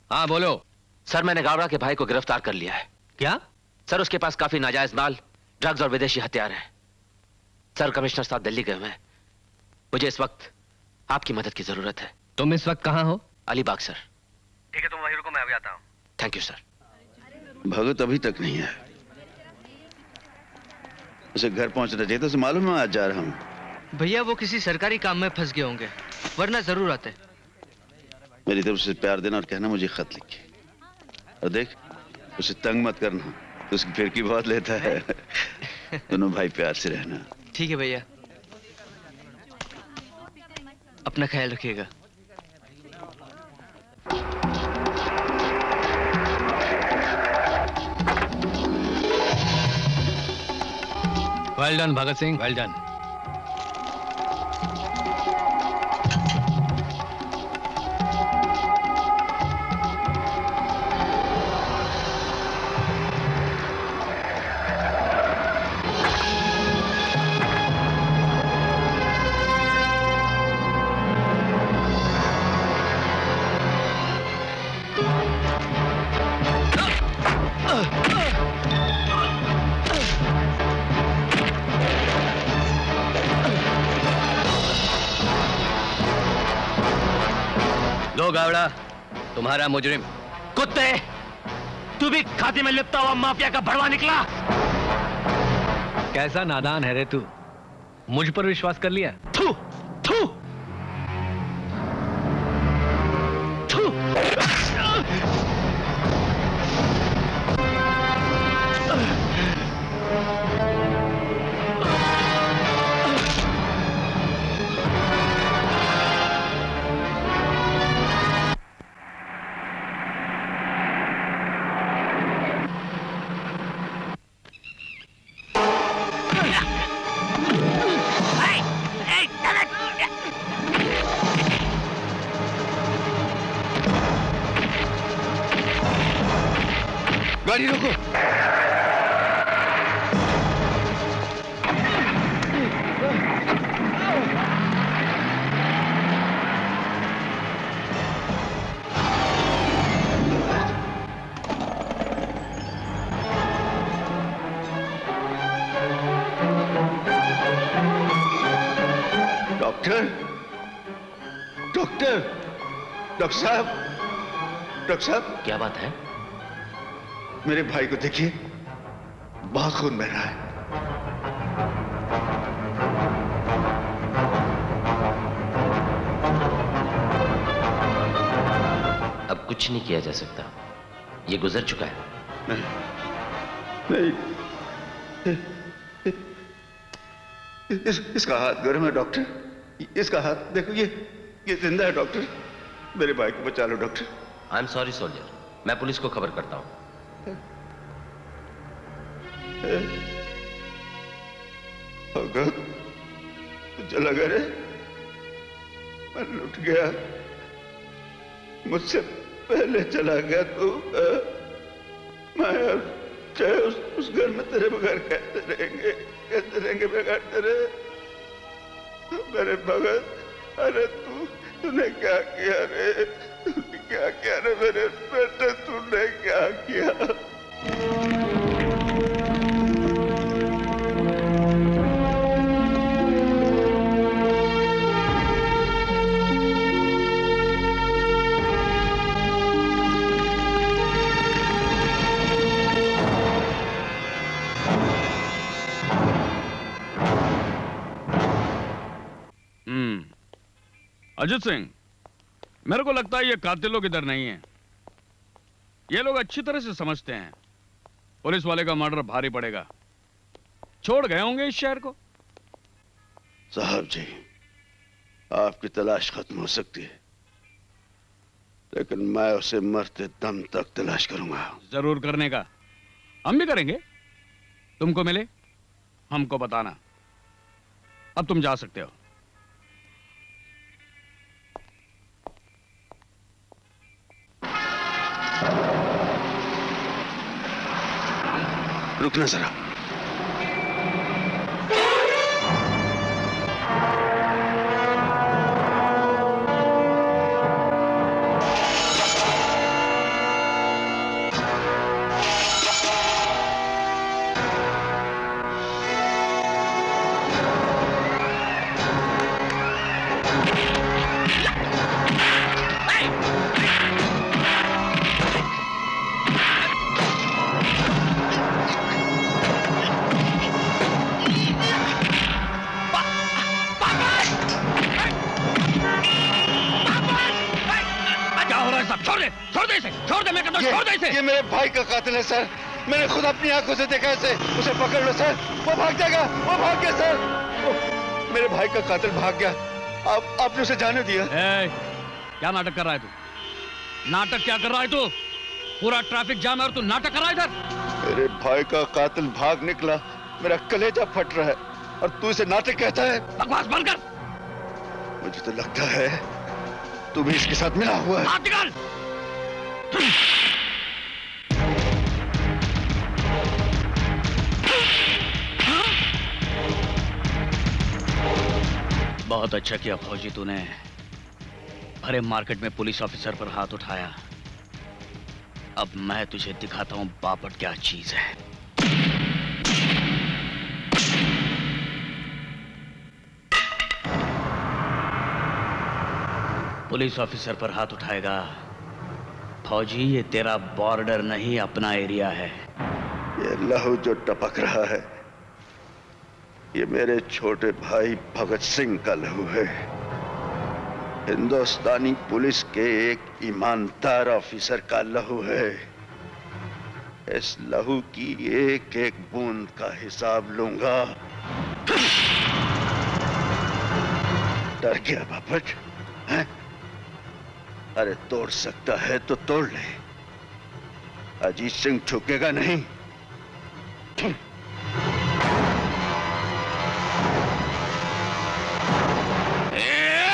हाँ बोलो। सर मैंने गावड़ा के भाई को गिरफ्तार कर लिया है। क्या? सर उसके पास काफी नाजायज माल, ड्रग्स और विदेशी हथियार हैं। सर कमिश्नर साहब दिल्ली गए हुए हैं। मुझे इस वक्त आपकी मदद की जरूरत है। तुम इस वक्त कहाँ हो? अलीबाग सर। ठीक है तुम वहीं रुको, मैं अभी आता हूँ। Thank you sir. भगत अभी तक नहीं है। उसे घर पहुंचना चाहिए था, उसे मालूम है मैं आज जा रहा हूँ। भैया वो किसी सरकारी काम में फंस गए होंगे, वरना जरूर आते। मेरी तरफ से प्यार देना और कहना मुझे खत लिखे। और देख उसे तंग मत करना, तो उसकी फिरकी बहुत लेता है। दोनों भाई प्यार से रहना। ठीक है भैया, अपना ख्याल रखिएगा। Well done Bhagat Singh, well done. लो गावड़ा, तुम्हारा मुजरिम। कुत्ते, तू भी खाते में लिपटा हुआ माफिया का भड़वा निकला। कैसा नादान है रे तू, मुझ पर विश्वास कर लिया। थू, थू, थू। गाड़ी रोको। डॉक्टर, डॉक्टर, डॉक्टर साहब, डॉक्टर साहब। क्या बात है? मेरे भाई को देखिए, बहुत खून बह रहा है। अब कुछ नहीं किया जा सकता, ये गुजर चुका है। नहीं, इसका हाथ गर्म है डॉक्टर, इसका हाथ देखो, ये जिंदा है डॉक्टर। मेरे भाई को बचा लो doctor. I am sorry soldier, मैं पुलिस को खबर करता हूं। भगत, तू चला गया रे? मैं लुट गया, मुझसे पहले चला गया तू। मैं अब चाहे उस घर में तेरे बगैर कैसे रहेंगे बगैर तेरे? मेरे भगत, अरे तूने क्या किया रे? तूने क्या किया रे मेरे बेटे? तूने क्या किया? अजित सिंह, मेरे को लगता है ये कातिलों की दर नहीं है। ये लोग अच्छी तरह से समझते हैं पुलिस वाले का मर्डर भारी पड़ेगा। छोड़ गए होंगे इस शहर को। साहब जी, आपकी तलाश खत्म हो सकती है, लेकिन मैं उसे मरते दम तक तलाश करूंगा। जरूर करने का, हम भी करेंगे। तुमको मिले हमको बताना। अब तुम जा सकते हो। रुकना जरा। छोड़ दे इसे, छोड़ दे, मैं कहता हूं छोड़ दे इसे। ये मेरे भाई का कातिल है सर, मैंने खुद अपनी आंखों से देखा इसे। उसे पकड़ लो सर, वो भाग जाएगा, वो भाग गया सर। मेरे भाई का कातिल भाग गया, आपने उसे जाने दिया। क्या नाटक कर रहा है तू? नाटक क्या कर रहा है तू? पूरा ट्रैफिक जाम है और तू नाटक कर रहा है इधर? मेरे भाई का कातिल भाग निकला, मेरा कलेजा फट रहा है और तू इसे नाटक कहता है? बकवास बंद कर। मुझे तो लगता है तू भी इसके साथ मिला हुआ है। हाथ निकाल। बहुत अच्छा किया फौजी, तूने भरे मार्केट में पुलिस ऑफिसर पर हाथ उठाया। अब मैं तुझे दिखाता हूं बापट क्या चीज है। पुलिस ऑफिसर पर हाथ उठाएगा? फौजी, ये तेरा बॉर्डर नहीं, अपना एरिया है। ये लहू जो टपक रहा है, ये मेरे छोटे भाई भगत सिंह का लहू है। हिंदुस्तानी पुलिस के एक ईमानदार ऑफिसर का लहू है। इस लहू की एक एक बूंद का हिसाब लूंगा। डर गया बापट? हैं? अरे तोड़ सकता है तो तोड़ ले, अजीत सिंह झुकेगा नहीं।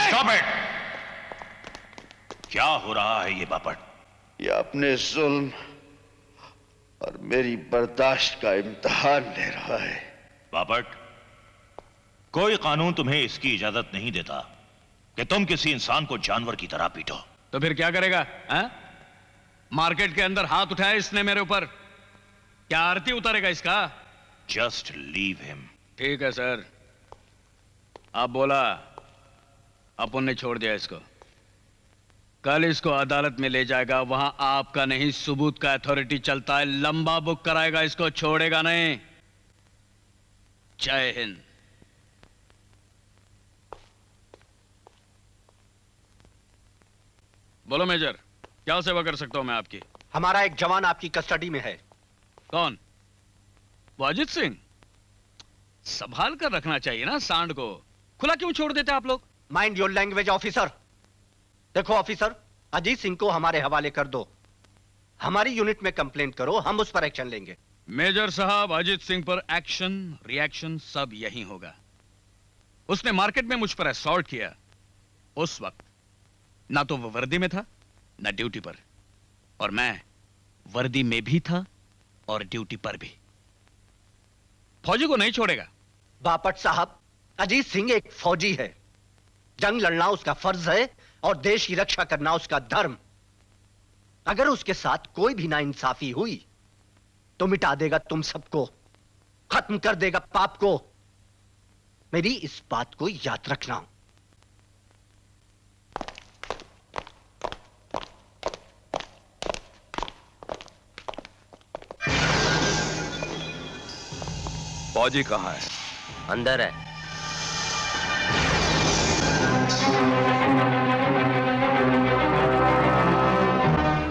Stop it! क्या हो रहा है ये बापट? ये अपने जुल्म और मेरी बर्दाश्त का इम्तिहान ले रहा है। बापट, कोई कानून तुम्हें इसकी इजाजत नहीं देता कि तुम किसी इंसान को जानवर की तरह पीटो। तो फिर क्या करेगा? मार्केट के अंदर हाथ उठाया इसने मेरे ऊपर, क्या आरती उतारेगा इसका? Just leave him. ठीक है सर। आप बोला, अपन ने छोड़ दिया इसको। कल इसको अदालत में ले जाएगा, वहां आपका नहीं सबूत का अथॉरिटी चलता है। लंबा बुक कराएगा, इसको छोड़ेगा नहीं। जय हिंद। बोलो मेजर, क्या सेवा कर सकता हूं मैं आपकी? हमारा एक जवान आपकी कस्टडी में है। कौन? वो अजीत सिंह? संभाल कर रखना चाहिए ना सांड को, खुला क्यों छोड़ देते आप लोग? Mind your language officer. देखो ऑफिसर, अजीत सिंह को हमारे हवाले कर दो। हमारी यूनिट में कंप्लेंट करो, हम उस पर एक्शन लेंगे। मेजर साहब, अजीत सिंह पर एक्शन रिएक्शन सब यही होगा। उसने मार्केट में मुझ पर असॉल्ट किया। उस वक्त ना तो वो वर्दी में था ना ड्यूटी पर, और मैं वर्दी में भी था और ड्यूटी पर भी। फौजी को नहीं छोड़ेगा। बापट साहब, अजीत सिंह एक फौजी है। जंग लड़ना उसका फर्ज है और देश की रक्षा करना उसका धर्म। अगर उसके साथ कोई भी नाइंसाफी हुई तो मिटा देगा तुम सबको, खत्म कर देगा पाप को। मेरी इस बात को याद रखना। फौजी कहां है? अंदर है।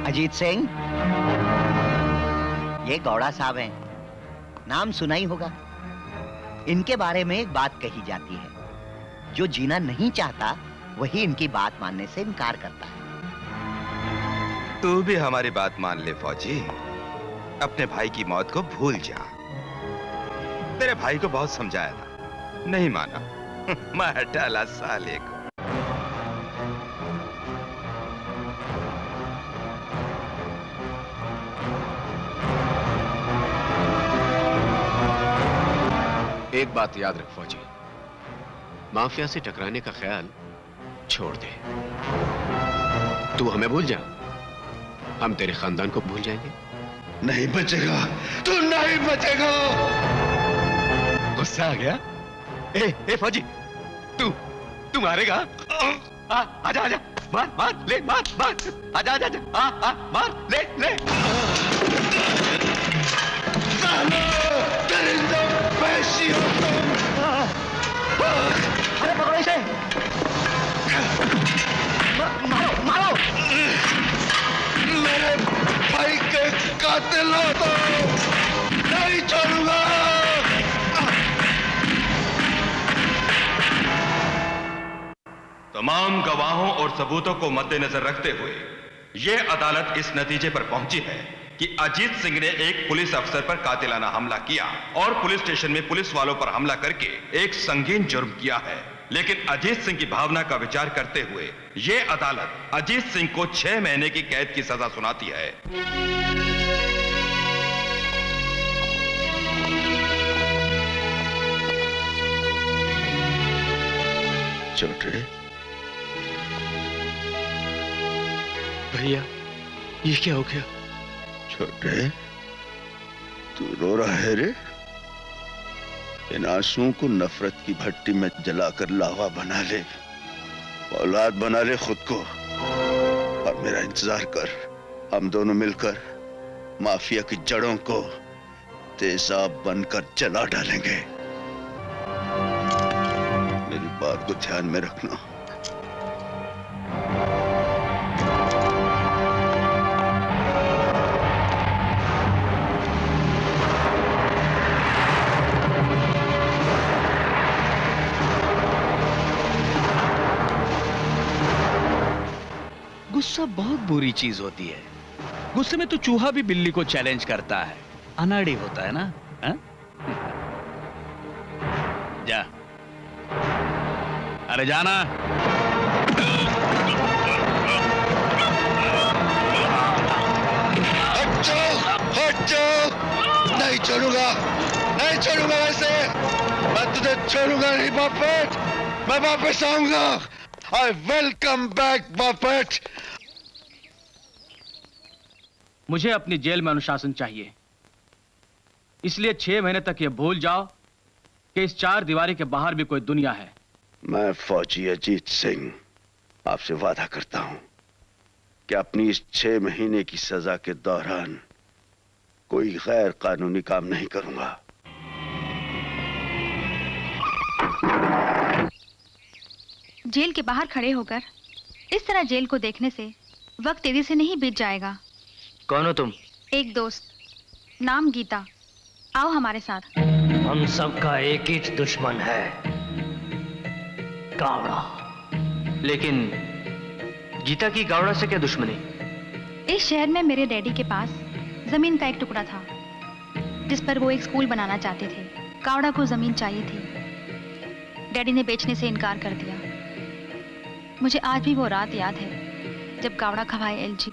अजीत सिंह, ये गौड़ा साहब हैं, नाम सुना ही होगा। इनके बारे में एक बात कही जाती है, जो जीना नहीं चाहता वही इनकी बात मानने से इनकार करता है। तू भी हमारी बात मान ले फौजी, अपने भाई की मौत को भूल जा। तेरे भाई को बहुत समझाया था, नहीं माना। मैं डाला साले को। एक बात याद रख फौजी, माफिया से टकराने का ख्याल छोड़ दे। तू हमें भूल जा, हम तेरे खानदान को भूल जाएंगे। नहीं बचेगा, तू नहीं बचेगा। गुस्सा आ गया? ए फौजी, तू मारेगा? आजा आजा, मार मार ले, मार मार, आजा आजा आजा, मार ले ले। अरे पकड़ो इसे, मारो मारो। कातिल हो तो नहीं छोड़ूंगा। तमाम गवाहों और सबूतों को मद्देनजर रखते हुए यह अदालत इस नतीजे पर पहुंची है कि अजीत सिंह ने एक पुलिस अफसर पर कातिलाना हमला किया और पुलिस स्टेशन में पुलिस वालों पर हमला करके एक संगीन जुर्म किया है। लेकिन अजीत सिंह की भावना का विचार करते हुए यह अदालत अजीत सिंह को 6 महीने की कैद की सजा सुनाती है। छोटे भैया, ये क्या हो गया? छोटे, तू रो रहा है रे? इन आंसुओं को नफरत की भट्टी में जलाकर लावा बना ले, औलाद बना ले खुद को, और मेरा इंतजार कर। हम दोनों मिलकर माफिया की जड़ों को तेजाब बनकर जला डालेंगे। मेरी बात को ध्यान में रखना। गुस्सा बहुत बुरी चीज होती है। गुस्से में तो चूहा भी बिल्ली को चैलेंज करता है। अनाड़ी होता है ना? हा? जा, अरे जाना। हट जाओ, नहीं छोड़ूंगा, नहीं छोड़ूंगा। वैसे मैं तुझे छोड़ूंगा नहीं बापेट, मैं वापस आऊंगा। I welcome back, बापेट। मुझे अपनी जेल में अनुशासन चाहिए, इसलिए 6 महीने तक ये भूल जाओ कि इस 4 दीवारी के बाहर भी कोई दुनिया है। मैं फौजी अजीत सिंह आपसे वादा करता हूं कि अपनी इस 6 महीने की सजा के दौरान कोई गैर कानूनी काम नहीं करूंगा। जेल के बाहर खड़े होकर इस तरह जेल को देखने से वक्त तेजी से नहीं बीत जाएगा। कौन हो तुम? एक दोस्त, नाम गीता। आओ हमारे साथ। हम सबका एक ही दुश्मन है, गावड़ा। लेकिन गीता की गावड़ा से क्या दुश्मनी? इस शहर में मेरे डैडी के पास जमीन का एक टुकड़ा था जिस पर वो एक स्कूल बनाना चाहते थे। गावड़ा को जमीन चाहिए थी। डैडी ने बेचने से इनकार कर दिया। मुझे आज भी वो रात याद है जब गावड़ा खवाए एलजी।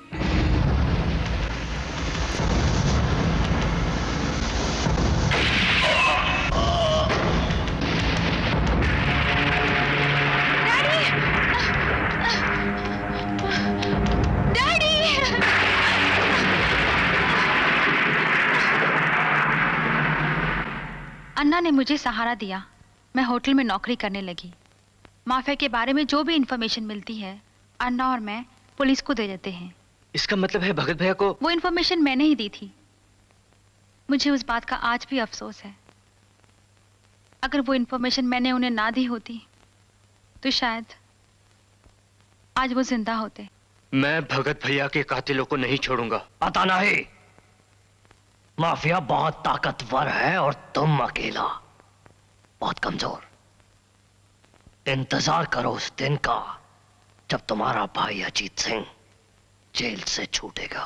अन्ना ने मुझे सहारा दिया। मैं होटल में नौकरी करने लगी। माफिया के बारे में जो भी इंफॉर्मेशन मिलती है अन्ना और मैं पुलिस को दे देते हैं। इसका मतलब है भगत भैया को? वो इंफॉर्मेशन मैंने ही दी थी। मुझे उस बात का आज भी अफसोस है। अगर वो इंफॉर्मेशन मैंने उन्हें ना दी होती तो शायद आज वो जिंदा होते। मैं भगत भैया के कातिलों को नहीं छोड़ूंगा। पता नहीं, माफिया बहुत ताकतवर है और तुम अकेला बहुत कमजोर। इंतजार करो उस दिन का जब तुम्हारा भाई अजीत सिंह जेल से छूटेगा।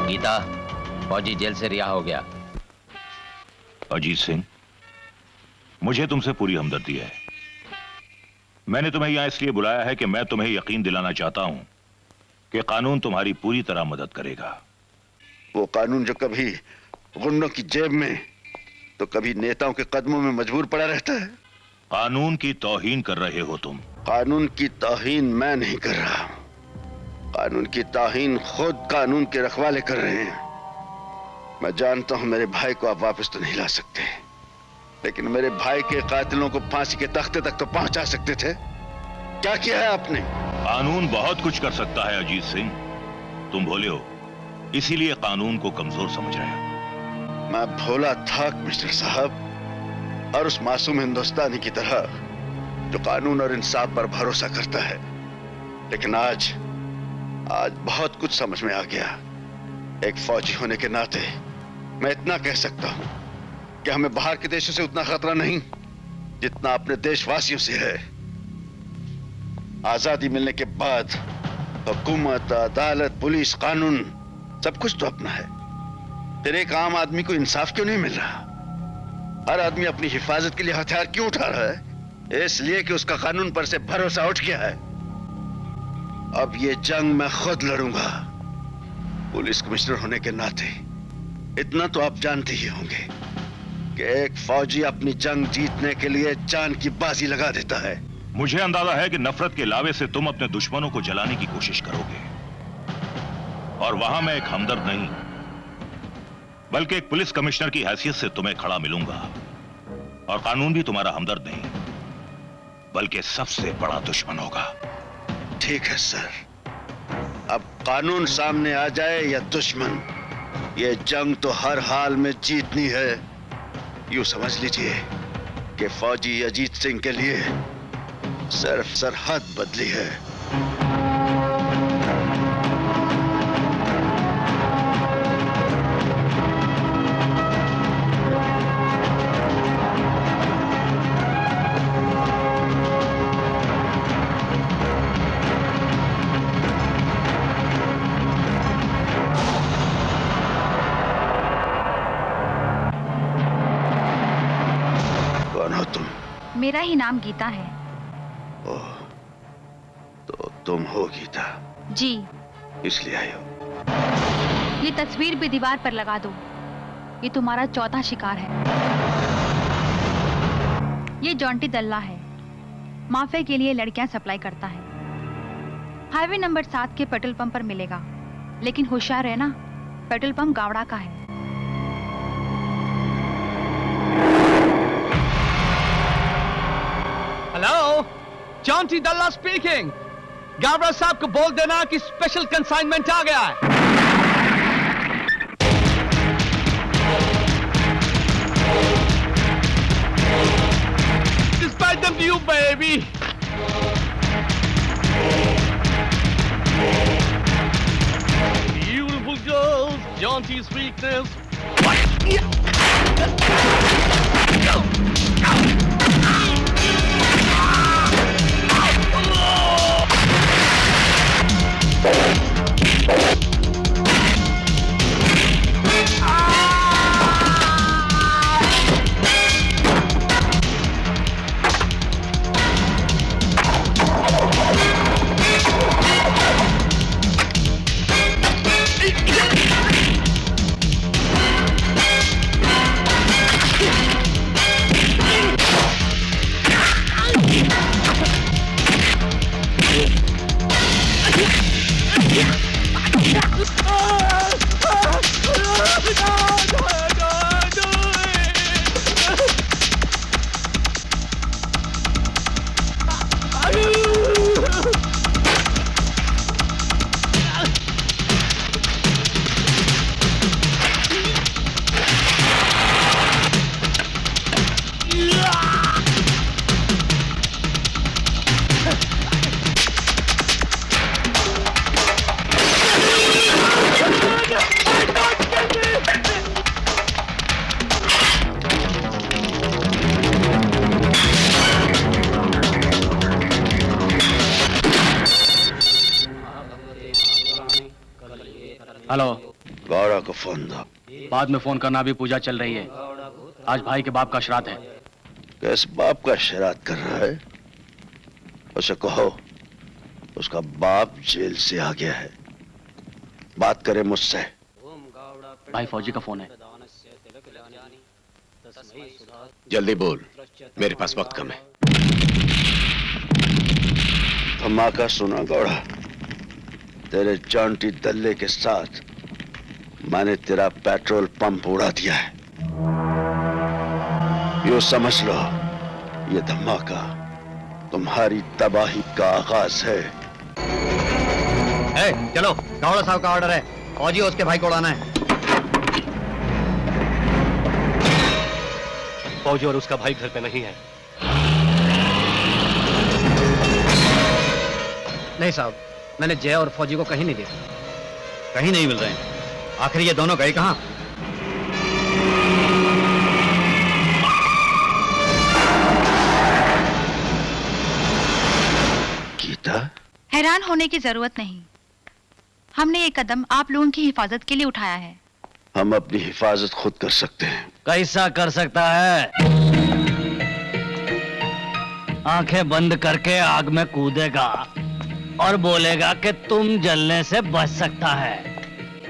गीता, फौजी जेल से रिहा हो गया। अजीत सिंह, मुझे तुमसे पूरी हमदर्दी है। मैंने तुम्हें यहां इसलिए बुलाया है कि मैं तुम्हें यकीन दिलाना चाहता हूं कि कानून तुम्हारी पूरी तरह मदद करेगा। वो कानून जो कभी गुंडों की जेब में तो कभी नेताओं के कदमों में मजबूर पड़ा रहता है। कानून की तौहीन कर रहे हो तुम। कानून की तौहीन मैं नहीं कर रहा हूं। कानून की तौहीन खुद कानून के रखवाले कर रहे हैं। मैं जानता हूं मेरे भाई को आप वापस तो नहीं ला सकते, लेकिन मेरे भाई के कातिलों को फांसी के तख्ते तक तो पहुंचा सकते थे। क्या किया है आपने? कानून बहुत कुछ कर सकता है अजीत सिंह। तुम भोले हो, इसीलिए कानून को कमजोर समझ रहे हो। मैं भोला था मिस्टर साहब, और उस मासूम हिंदुस्तानी की तरह जो कानून और इंसाफ पर भरोसा करता है। लेकिन आज बहुत कुछ समझ में आ गया। एक फौजी होने के नाते मैं इतना कह सकता हूं कि हमें बाहर के देशों से उतना खतरा नहीं जितना अपने देशवासियों से है। आजादी मिलने के बाद हुकूमत, अदालत, पुलिस, कानून सब कुछ तो अपना है। फिर एक आम आदमी को इंसाफ क्यों नहीं मिल रहा? हर आदमी अपनी हिफाजत के लिए हथियार क्यों उठा रहा है? इसलिए कि उसका कानून पर से भरोसा उठ गया है। अब ये जंग मैं खुद लड़ूंगा। पुलिस कमिश्नर होने के नाते इतना तो आप जानते ही होंगे कि एक फौजी अपनी जंग जीतने के लिए जान की बाजी लगा देता है। मुझे अंदाजा है कि नफरत के लावे से तुम अपने दुश्मनों को जलाने की कोशिश करोगे, और वहां मैं एक हमदर्द नहीं बल्कि एक पुलिस कमिश्नर की हैसियत से तुम्हें खड़ा मिलूंगा। और कानून भी तुम्हारा हमदर्द नहीं बल्कि सबसे बड़ा दुश्मन होगा। ठीक है सर, अब कानून सामने आ जाए या दुश्मन, ये जंग तो हर हाल में जीतनी है। यूं समझ लीजिए कि फौजी अजीत सिंह के लिए सिर्फ सरहद बदली है। मेरा ही नाम गीता है। ओह, तो तुम हो गीता? जी। इसलिए आई हो? ये तस्वीर भी दीवार पर लगा दो। ये तुम्हारा चौथा शिकार है। ये जॉन्टी दल्ला है, माफिया के लिए लड़कियां सप्लाई करता है। हाईवे नंबर 7 के पेट्रोल पंप पर मिलेगा, लेकिन होशियार रहना, पेट्रोल पंप गावड़ा का है। Hello, Jonty Dalla speaking. Gawda साहब को बोल देना कि स्पेशल कंसाइनमेंट आ गया है। Despite them to you, baby. Beautiful girls, Jaunty's weakness. Hello, Gowda को फोन दो। बाद में फोन करना, भी पूजा चल रही है। आज भाई के बाप का श्राद्ध है। किस बाप का श्राद्ध कर रहा है? उसे कहो उसका बाप जेल से आ गया है, बात करे मुझसे। भाई फौजी का फोन है। जल्दी बोल, मेरे पास वक्त कम है। धमाका सुना गौड़ा, तेरे जॉन्टी दल्ले के साथ मैंने तेरा पेट्रोल पंप उड़ा दिया है। यूं समझ लो, ये धमाका तुम्हारी तबाही का आगाज है। चलो, गावड़ा साहब का ऑर्डर है, फौजी उसके भाई को उड़ाना है। फौजी और उसका भाई घर पे नहीं है। नहीं साहब, मैंने जय और फौजी को कहीं नहीं देखा। कहीं नहीं मिल रहे हैं। आखिर ये दोनों गए कहां? गीता, हैरान होने की जरूरत नहीं। हमने ये कदम आप लोगों की हिफाजत के लिए उठाया है। हम अपनी हिफाजत खुद कर सकते हैं। कैसा कर सकता है? आंखें बंद करके आग में कूदेगा और बोलेगा कि तुम जलने से बच सकता है।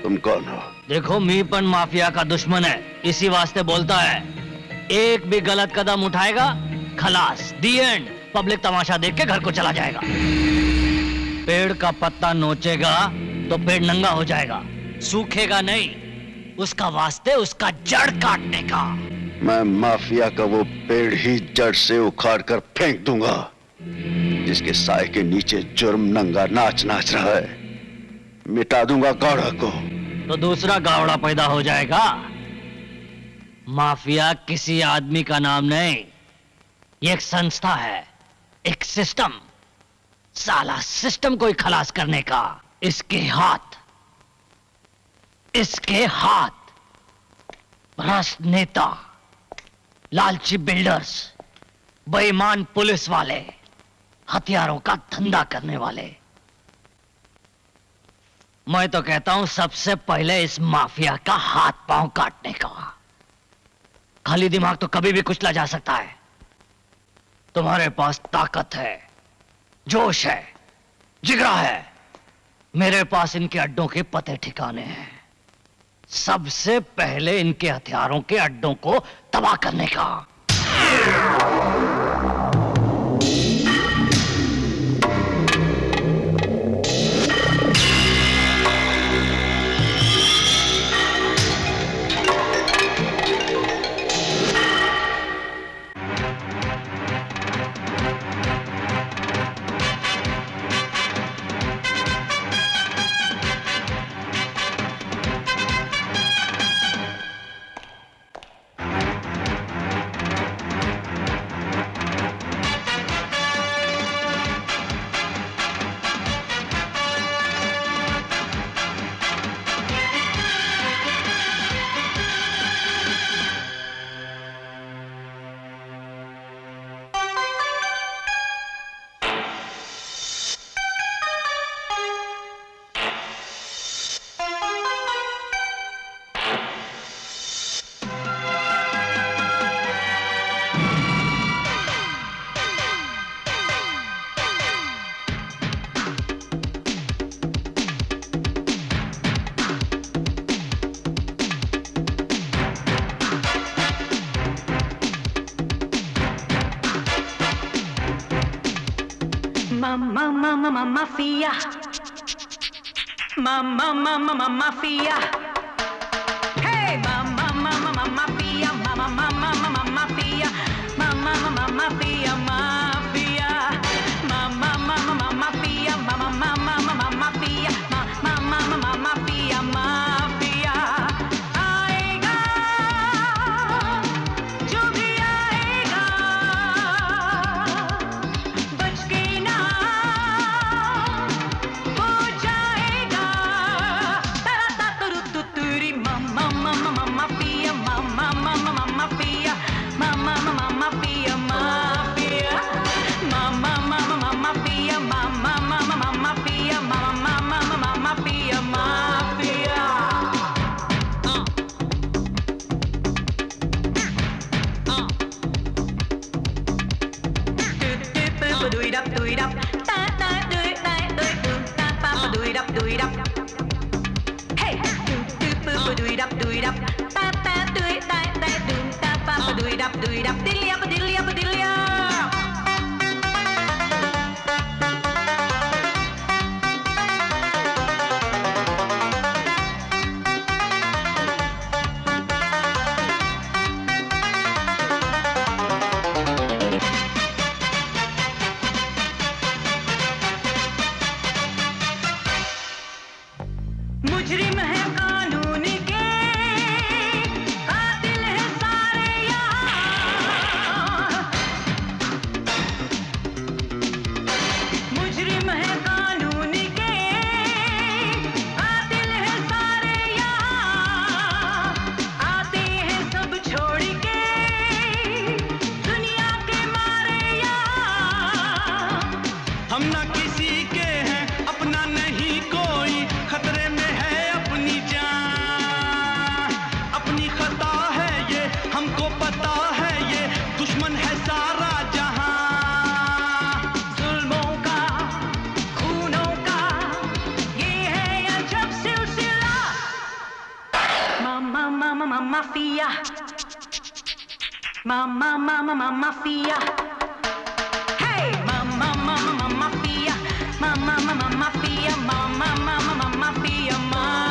तुम कौन हो? देखो, मीपन माफिया का दुश्मन है, इसी वास्ते बोलता है। एक भी गलत कदम उठाएगा, खलास, दी एंड। पब्लिक तमाशा देख के घर को चला जाएगा। पेड़ का पत्ता नोचेगा तो पेड़ नंगा हो जाएगा, सूखेगा नहीं। उसका वास्ते उसका जड़ काटने का। मैं माफिया का वो पेड़ ही जड़ से उखाड़ कर फेंक दूंगा जिसके साए के नीचे जुर्म नंगा नाच रहा है। मिटा दूंगा गावड़ा को। तो दूसरा गावड़ा पैदा हो जाएगा। माफिया किसी आदमी का नाम नहीं, ये एक संस्था है, एक सिस्टम। साला सिस्टम को ही खलास करने का। इसके हाथ भ्रष्ट नेता, लालची बिल्डर्स, बेईमान पुलिस वाले, हथियारों का धंधा करने वाले। मैं तो कहता हूं सबसे पहले इस माफिया का हाथ पांव काटने का। खाली दिमाग तो कभी भी कुचला जा सकता है। तुम्हारे पास ताकत है, जोश है, जिगरा है। मेरे पास इनके अड्डों के पते ठिकाने हैं। सबसे पहले इनके हथियारों के अड्डों को तबाह करने का। Mafia, mafia. Hey, mafia, mafia, mafia, mafia, mafia, mafia, mafia, mafia. आएगा जो भी आएगा, बच के ना हो जाएगा। तारा तुरु तुतुरी mamma mamma mafia mamma mamma mafia mamma mamma mafia mafia mamma mamma mafia mamma mamma mafia mamma mamma mafia mafia. Do it up, do it up, do it up, do it up, do it up. Hey, do it up, do it up, do it up, do it up, diddly up, diddly up, diddly up. Mama, mama, mafia. Hey, mama, mama, mafia. Mama, mama, mafia. Mama, mama, mafia, mafia.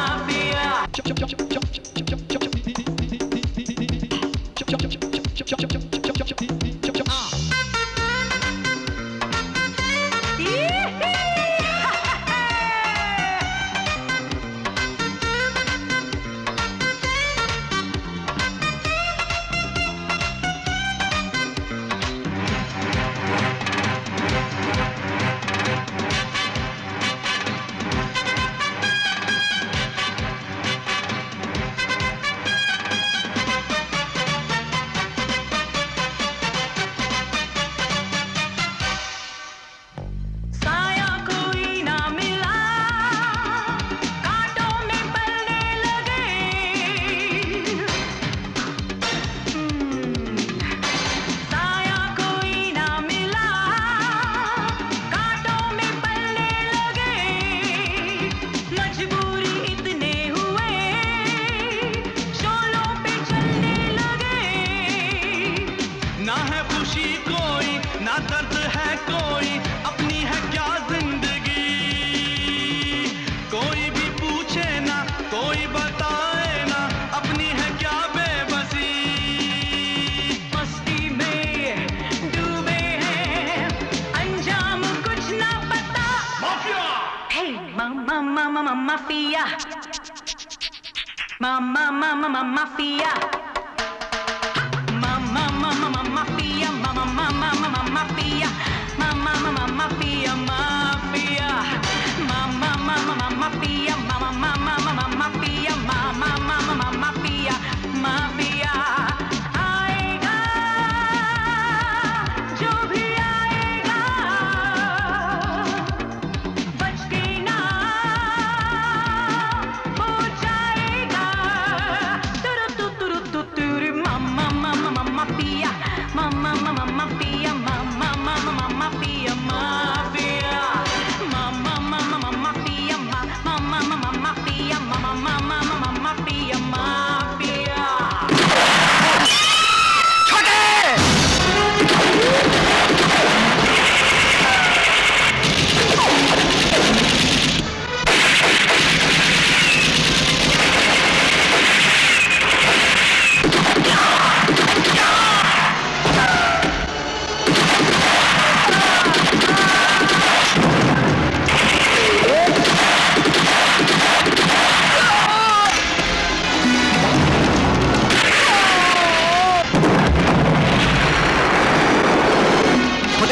Mafia. Mama, mama, mafia. Mama, mama, mafia. Mama, mama, mafia. Mama, mama, mafia, mafia. Mama, mama, mafia. Mama, mama, mafia. Mama, mama, mafia, mafia. आएगा जो भी आएगा बच के ना हो जाएगा तुरु mama, mama, mafia. Mama, mama, mafia. Mama, mama, mafia, mafia. Mama, mama, mafia. Mama, mama, mafia. Mama, mama, mafia, mafia.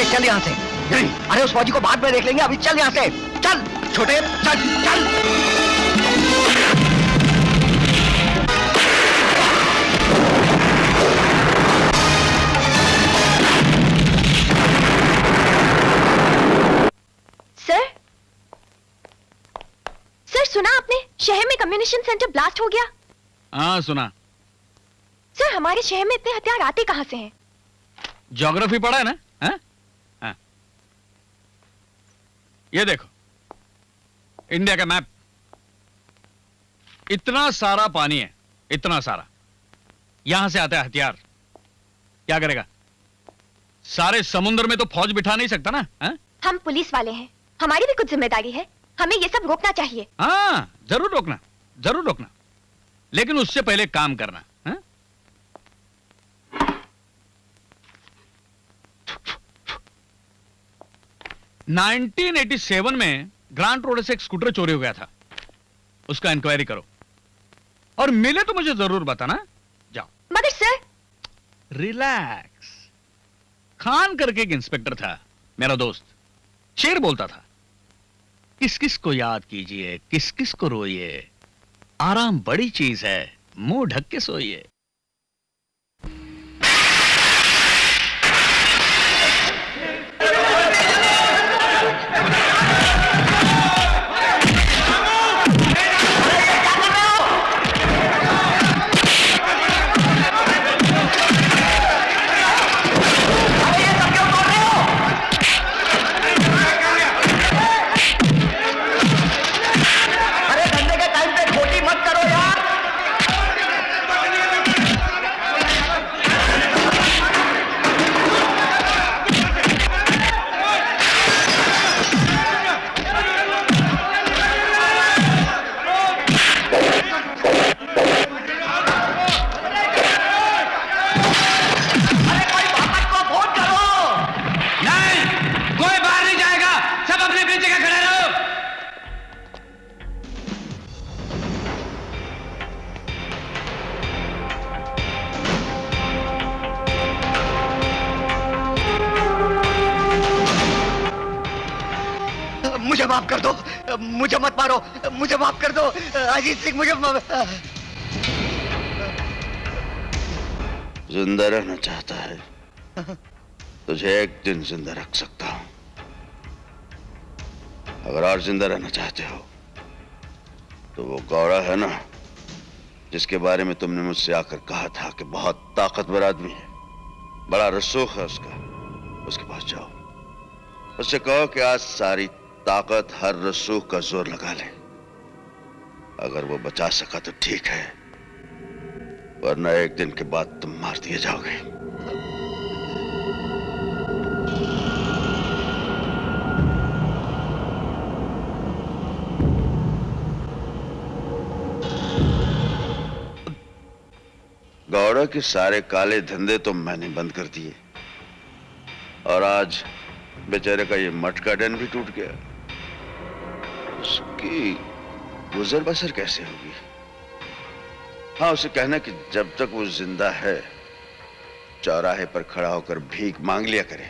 चल यहाँ से। अरे उस फौजी को बाद में देख लेंगे, अभी चल यहाँ से। चल छोटे, चल चल। सर सुना आपने, शहर में कम्युनिकेशन सेंटर ब्लास्ट हो गया। हाँ सुना। सर हमारे शहर में इतने हथियार आते कहां से हैं? ज्योग्राफी पढ़ा है ना? हाँ? हाँ। ये देखो इंडिया का मैप, इतना सारा पानी है, इतना सारा, यहां से आता है हथियार। क्या करेगा? सारे समुद्र में तो फौज बिठा नहीं सकता ना। हाँ? हम पुलिस वाले हैं, हमारी भी कुछ जिम्मेदारी है, हमें ये सब रोकना चाहिए। हाँ जरूर रोकना, जरूर रोकना, लेकिन उससे पहले काम करना। हाँ? 1987 में ग्रांट रोड से एक स्कूटर चोरी हो गया था, उसका इंक्वायरी करो और मिले तो मुझे जरूर बताना। जाओ। मगर सर। रिलैक्स। खान करके एक इंस्पेक्टर था मेरा दोस्त, शेर बोलता था, किस किस को याद कीजिए, किस किस को रोइए, आराम बड़ी चीज है, मुंह ढक के सोइए। माफ कर दो, मुझे मत मारो, मुझे माफ कर दो अजीत सिंह, मुझे जिंदा रहना चाहता है? तुझे एक दिन जिंदा रख सकता हूं। अगर और जिंदा रहना चाहते हो तो वो गौड़ा है ना, जिसके बारे में तुमने मुझसे आकर कहा था कि बहुत ताकतवर आदमी है, बड़ा रसूख है उसका, उसके पास जाओ, उससे कहो कि आज सारी ताकत हर रसूख का जोर लगा ले। अगर वो बचा सका तो ठीक है, वरना एक दिन के बाद तुम मार दिए जाओगे। गौड़ा के सारे काले धंधे तो मैंने बंद कर दिए, और आज बेचारे का ये मटका डन भी टूट गया। उसकी गुजर बसर कैसे होगी? हाँ, उसे कहना कि जब तक वो जिंदा है चौराहे पर खड़ा होकर भीख मांग लिया करे,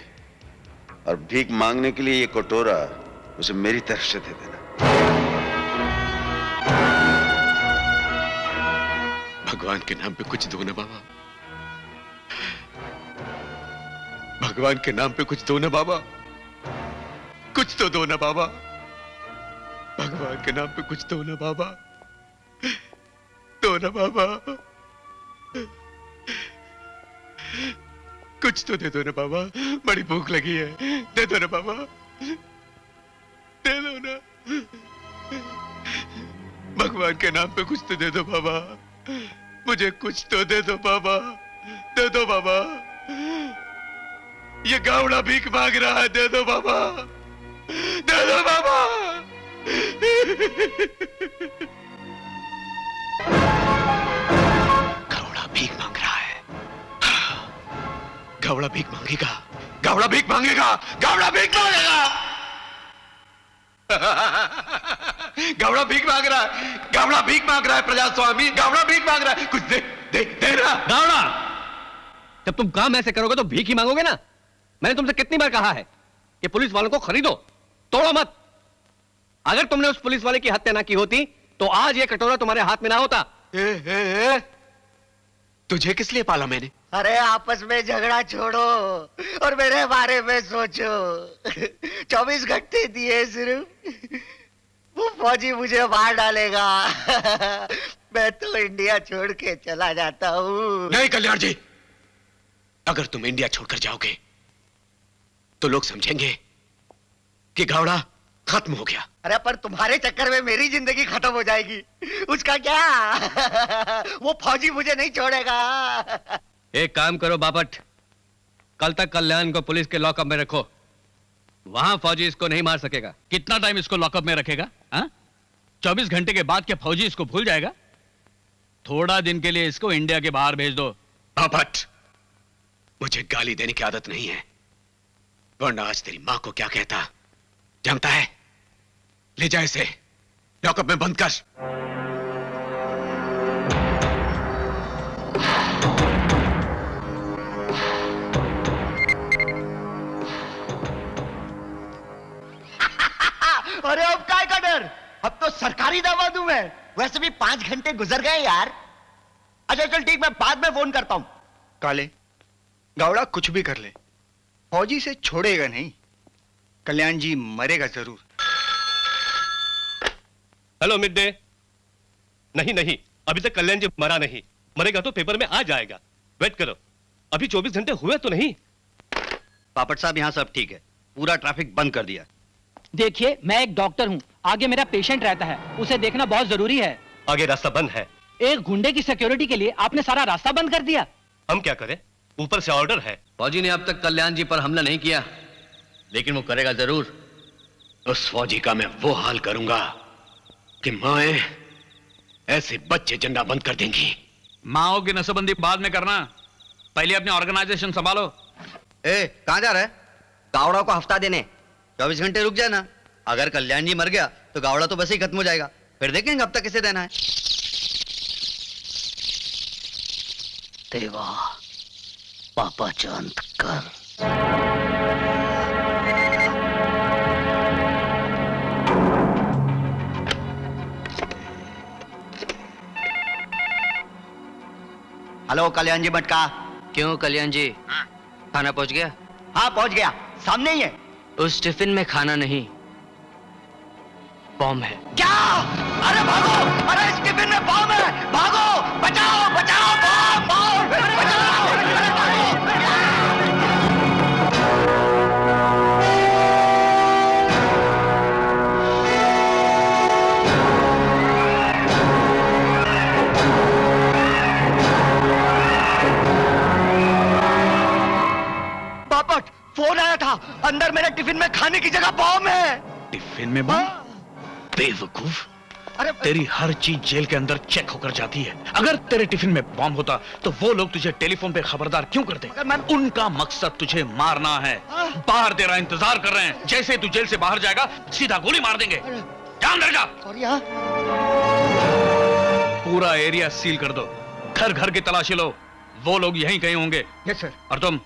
और भीख मांगने के लिए ये कटोरा उसे मेरी तरफ से दे देना। भगवान के नाम पे कुछ दो ना बाबा, भगवान के नाम पे कुछ दो ना बाबा, कुछ तो दो ना बाबा, भगवान के नाम पे कुछ दो ना बाबा, दो ना बाबा, कुछ तो दे दो ना बाबा, बड़ी भूख लगी है, दे दो ना बाबा, दे दो ना, भगवान के नाम पे कुछ तो दे दो बाबा, मुझे कुछ तो दे दो बाबा, दे दो बाबा, ये गावड़ा भीख मांग रहा है, दे दो बाबा, दे दो बाबा। गावड़ा भीख मांग रहा है, गावड़ा भीख मांगेगा, गावड़ा भीख मांगेगा, गावड़ा भीख मांगेगा, गावड़ा भीख मांग रहा है, गावड़ा भीख मांग रहा है प्रजा स्वामी, गावड़ा भीख मांग रहा है, कुछ दे दे दे रहा। गावड़ा, जब तुम काम ऐसे करोगे तो भीख ही मांगोगे ना। मैंने तुमसे कितनी बार कहा है कि पुलिस वालों को खरीदो, तोड़ो मत। अगर तुमने उस पुलिस वाले की हत्या ना की होती तो आज ये कटोरा तुम्हारे हाथ में ना होता। तुझे किस लिए पाला मैंने? अरे आपस में झगड़ा छोड़ो और मेरे बारे में सोचो। 24 घंटे दिए सिर्फ, वो फौजी मुझे मार डालेगा। मैं तो इंडिया छोड़ के चला जाता हूँ। नहीं कल्याण जी, अगर तुम इंडिया छोड़कर जाओगे तो लोग समझेंगे कि गावड़ा खत्म हो गया। अरे पर तुम्हारे चक्कर में मेरी जिंदगी खत्म हो जाएगी, उसका क्या? वो फौजी मुझे नहीं छोड़ेगा। एक काम करो बापट, कल तक कल्याण को पुलिस के लॉकअप में रखो, वहां फौजी इसको नहीं मार सकेगा। कितना टाइम इसको लॉकअप में रखेगा? 24 घंटे के बाद क्या फौजी इसको भूल जाएगा? थोड़ा दिन के लिए इसको इंडिया के बाहर भेज दो। बापट, मुझे गाली देने की आदत नहीं है, वरना आज तेरी मां को क्या कहता जानता है? ले जा इसे, लॉकअप में बंद कर। अरे अब काय का डर, अब तो सरकारी दावा दूं मैं। वैसे भी 5 घंटे गुजर गए यार। अच्छा चल ठीक, मैं बाद में फोन करता हूं। काले, गावड़ा कुछ भी कर ले, फौजी से छोड़ेगा नहीं। कल्याण जी मरेगा जरूर। Hello mid day. नहीं नहीं, अभी तक कल्याण जी मरा नहीं, मरेगा तो पेपर में आ जाएगा। वेट करो, अभी 24 घंटे हुए तो नहीं। पापट साहब, यहाँ सब ठीक है, पूरा ट्रैफिक बंद कर दिया। देखिए, मैं एक डॉक्टर हूँ, आगे मेरा पेशेंट रहता है, उसे देखना बहुत जरूरी है। आगे रास्ता बंद है। एक गुंडे की सिक्योरिटी के लिए आपने सारा रास्ता बंद कर दिया। हम क्या करें, ऊपर से ऑर्डर है। फौजी ने अब तक कल्याण जी पर हमला नहीं किया, लेकिन वो करेगा जरूर। उस फौजी का मैं वो हाल करूंगा कि माएं ऐसे बच्चे झंडा बंद कर देंगी। माओ की नसबंदी बाद में करना, पहले अपनी ऑर्गेनाइजेशन संभालो। कहां जा रहा है? गावड़ा को हफ्ता देने। 24 घंटे रुक जाना, अगर कल्याण जी मर गया तो गावड़ा तो बस ही खत्म हो जाएगा, फिर देखेंगे अब तक किसे देना है। देवा, पापा शांत कर। हेलो कल्याण जी मटका। क्यों कल्याण जी, खाना पहुंच गया? हाँ पहुंच गया, सामने ही है। उस टिफिन में खाना नहीं, बॉम्ब है। क्या? अरे भागो, अरे इस टिफिन में बॉम्ब है, भागो, बचाओ बचाओ, बॉम्ब बॉम्ब, बचाओ, अरे भागो। बापट, फोन आया था, अंदर मेरे टिफिन में खाने की जगह बॉम्ब है। टिफिन में बॉम्ब? बेवकूफ, तेरी हर चीज जेल के अंदर चेक होकर जाती है। अगर तेरे टिफिन में बॉम्ब होता तो वो लोग तुझे टेलीफोन पे खबरदार क्यों करते? उनका मकसद तुझे मारना है। बाहर तेरा इंतजार कर रहे हैं, जैसे ही तू जेल से बाहर जाएगा सीधा गोली मार देंगे। जान दे जा। और यहाँ पूरा एरिया सील कर दो, घर घर की तलाशी लो, वो लोग यहीं कहीं होंगे। Yes sir. और तुम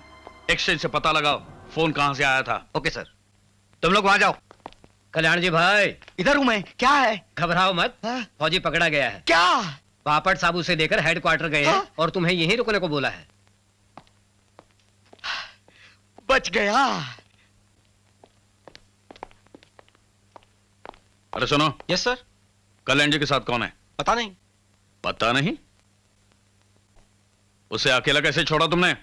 एक्सचेंज से पता लगाओ फोन कहां से आया था। ओके सर, तुम लोग वहां जाओ। कल्याण जी भाई, इधर हूं मैं। क्या है? घबराओ मत, फौजी पकड़ा गया है। क्या? बापट साहब उसे लेकर हेडक्वार्टर गए हैं और तुम्हें यहीं रुकने को बोला है। बच गया। अरे सुनो। Yes sir. कल्याण जी के साथ कौन है? पता नहीं। पता नहीं? उसे अकेला कैसे छोड़ा तुमने?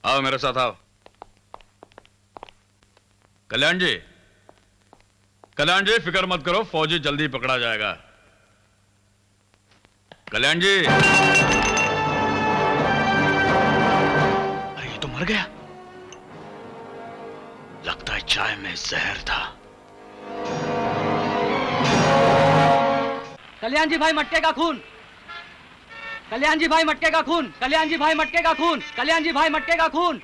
आओ मेरे साथ आओ। कल्याण जी, कल्याण जी फिक्र मत करो, फौजी जल्दी पकड़ा जाएगा। कल्याण जी। अरे ये तो मर गया। लगता है चाय में जहर था। कल्याण जी भाई मटके का खून, कल्याण जी भाई मटके का खून, कल्याण जी भाई मटके का खून, कल्याण जी भाई मटके का खून।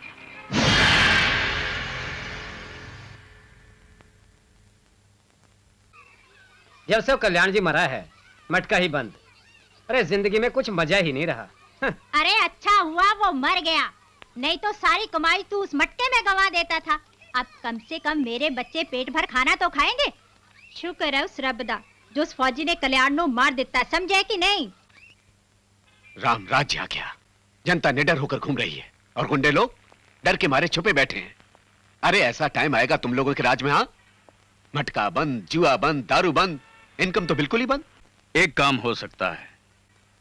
जब से कल्याण जी मरा है मटका ही बंद। अरे जिंदगी में कुछ मजा ही नहीं रहा। अरे अच्छा हुआ वो मर गया, नहीं तो सारी कमाई तू उस मटके में गंवा देता था। अब कम से कम मेरे बच्चे पेट भर खाना तो खाएंगे। शुक्र है उस रब दा जो उस फौजी ने कल्याण को मार देता, समझे कि नहीं? राम राज्य आ गया, जनता निडर होकर घूम रही है और गुंडे लोग डर के मारे छुपे बैठे हैं। अरे ऐसा टाइम आएगा तुम लोगों के राज में, हाँ? मटका बंद, जुआ बंद, दारू बंद, इनकम तो बिल्कुल ही बंद। एक काम हो सकता है।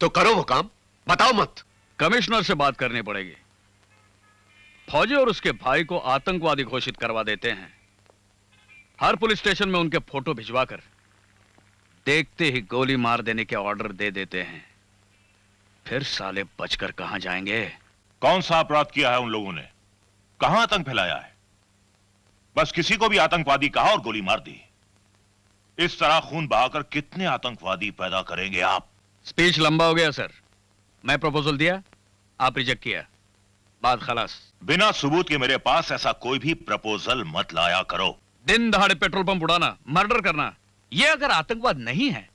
तो करो वो काम, बताओ मत। कमिश्नर से बात करनी पड़ेगी। फौजी और उसके भाई को आतंकवादी घोषित करवा देते हैं। हर पुलिस स्टेशन में उनके फोटो भिजवाकर देखते ही गोली मार देने के ऑर्डर दे देते हैं। फिर साले बचकर कहां जाएंगे? कौन सा अपराध किया है उन लोगों ने? कहां आतंक फैलाया है? बस किसी को भी आतंकवादी कहा और गोली मार दी। इस तरह खून बहाकर कितने आतंकवादी पैदा करेंगे आप? स्पीच लंबा हो गया सर। मैं प्रपोजल दिया, आप रिजेक्ट किया, बात खलास। बिना सबूत के मेरे पास ऐसा कोई भी प्रपोजल मत लाया करो। दिन दहाड़े पेट्रोल पंप उड़ाना, मर्डर करना, यह अगर आतंकवाद नहीं है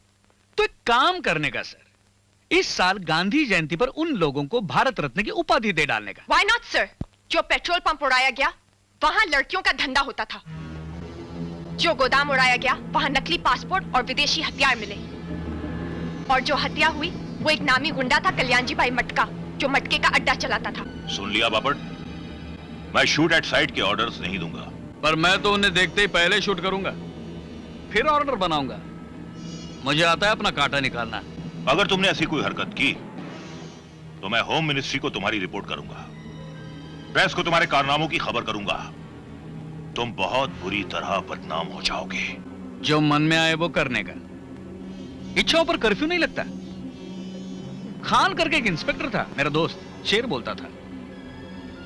तो एक काम करने का सर, इस साल गांधी जयंती पर उन लोगों को भारत रत्न की उपाधि दे डालने का। Why not, sir? जो पेट्रोल पंप उड़ाया गया वहां लड़कियों का धंधा होता था। जो गोदाम उड़ाया गया वहां नकली पासपोर्ट और विदेशी हथियार मिले। और जो हत्या हुई वो एक नामी गुंडा था, कल्याण जी भाई मटका, जो मटके का अड्डा चलाता था। सुन लिया बापट, मैं शूट एट साइट के ऑर्डर्स नहीं दूंगा। पर मैं तो उन्हें देखते ही पहले शूट करूंगा, फिर ऑर्डर बनाऊंगा। मुझे आता है अपना कांटा निकालना। अगर तुमने ऐसी कोई हरकत की तो मैं होम मिनिस्ट्री को तुम्हारी रिपोर्ट करूंगा, प्रेस को तुम्हारे कारनामों की खबर करूंगा। तुम बहुत बुरी तरह बदनाम हो जाओगे। जो मन में आए वो करने का। इच्छाओं पर कर्फ्यू नहीं लगता। खान करके एक इंस्पेक्टर था मेरा दोस्त, शेर बोलता था।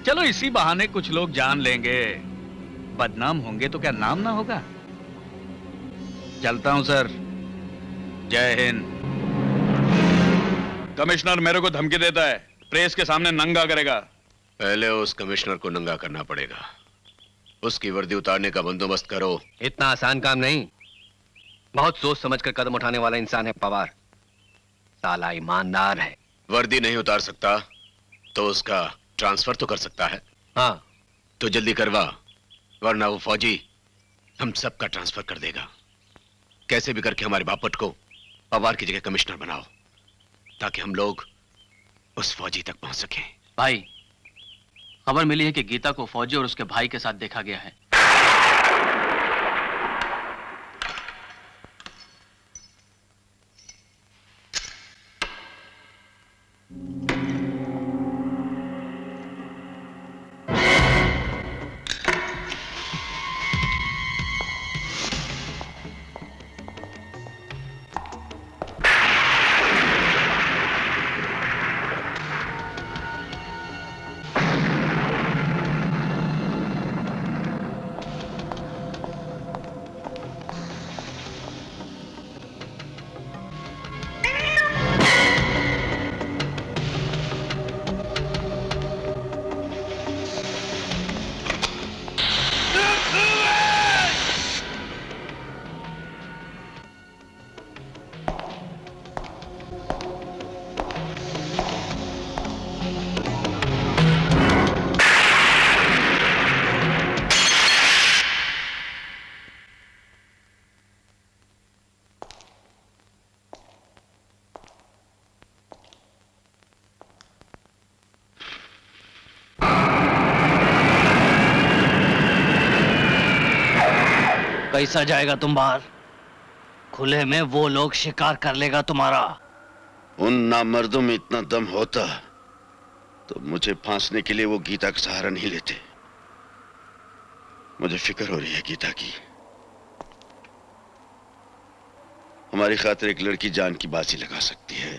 चलो इसी बहाने कुछ लोग जान लेंगे, बदनाम होंगे तो क्या नाम ना होगा। चलता हूं सर, जय हिंद। कमिश्नर मेरे को धमकी देता है, प्रेस के सामने नंगा करेगा। पहले उस कमिश्नर को नंगा करना पड़ेगा। उसकी वर्दी उतारने का बंदोबस्त करो। इतना आसान काम नहीं, बहुत सोच समझकर कदम उठाने वाला इंसान है पवार। साला ईमानदार है। वर्दी नहीं उतार सकता तो उसका ट्रांसफर तो कर सकता है। हाँ तो जल्दी करवा, वरना वो फौजी हम सबका ट्रांसफर कर देगा। कैसे भी करके हमारे बापट को पवार की जगह कमिश्नर बनाओ, ताकि हम लोग उस फौजी तक पहुंच सके। भाई, खबर मिली है कि गीता को फौजी और उसके भाई के साथ देखा गया है। कैसा जाएगा तुम बाहर? खुले में वो लोग शिकार कर लेगा तुम्हारा। उन नामर्दों में इतना दम होता तो मुझे फांसने के लिए वो गीता का सहारा नहीं लेते। मुझे फिक्र हो रही है गीता की। हमारी खातिर एक लड़की जान की बाजी लगा सकती है,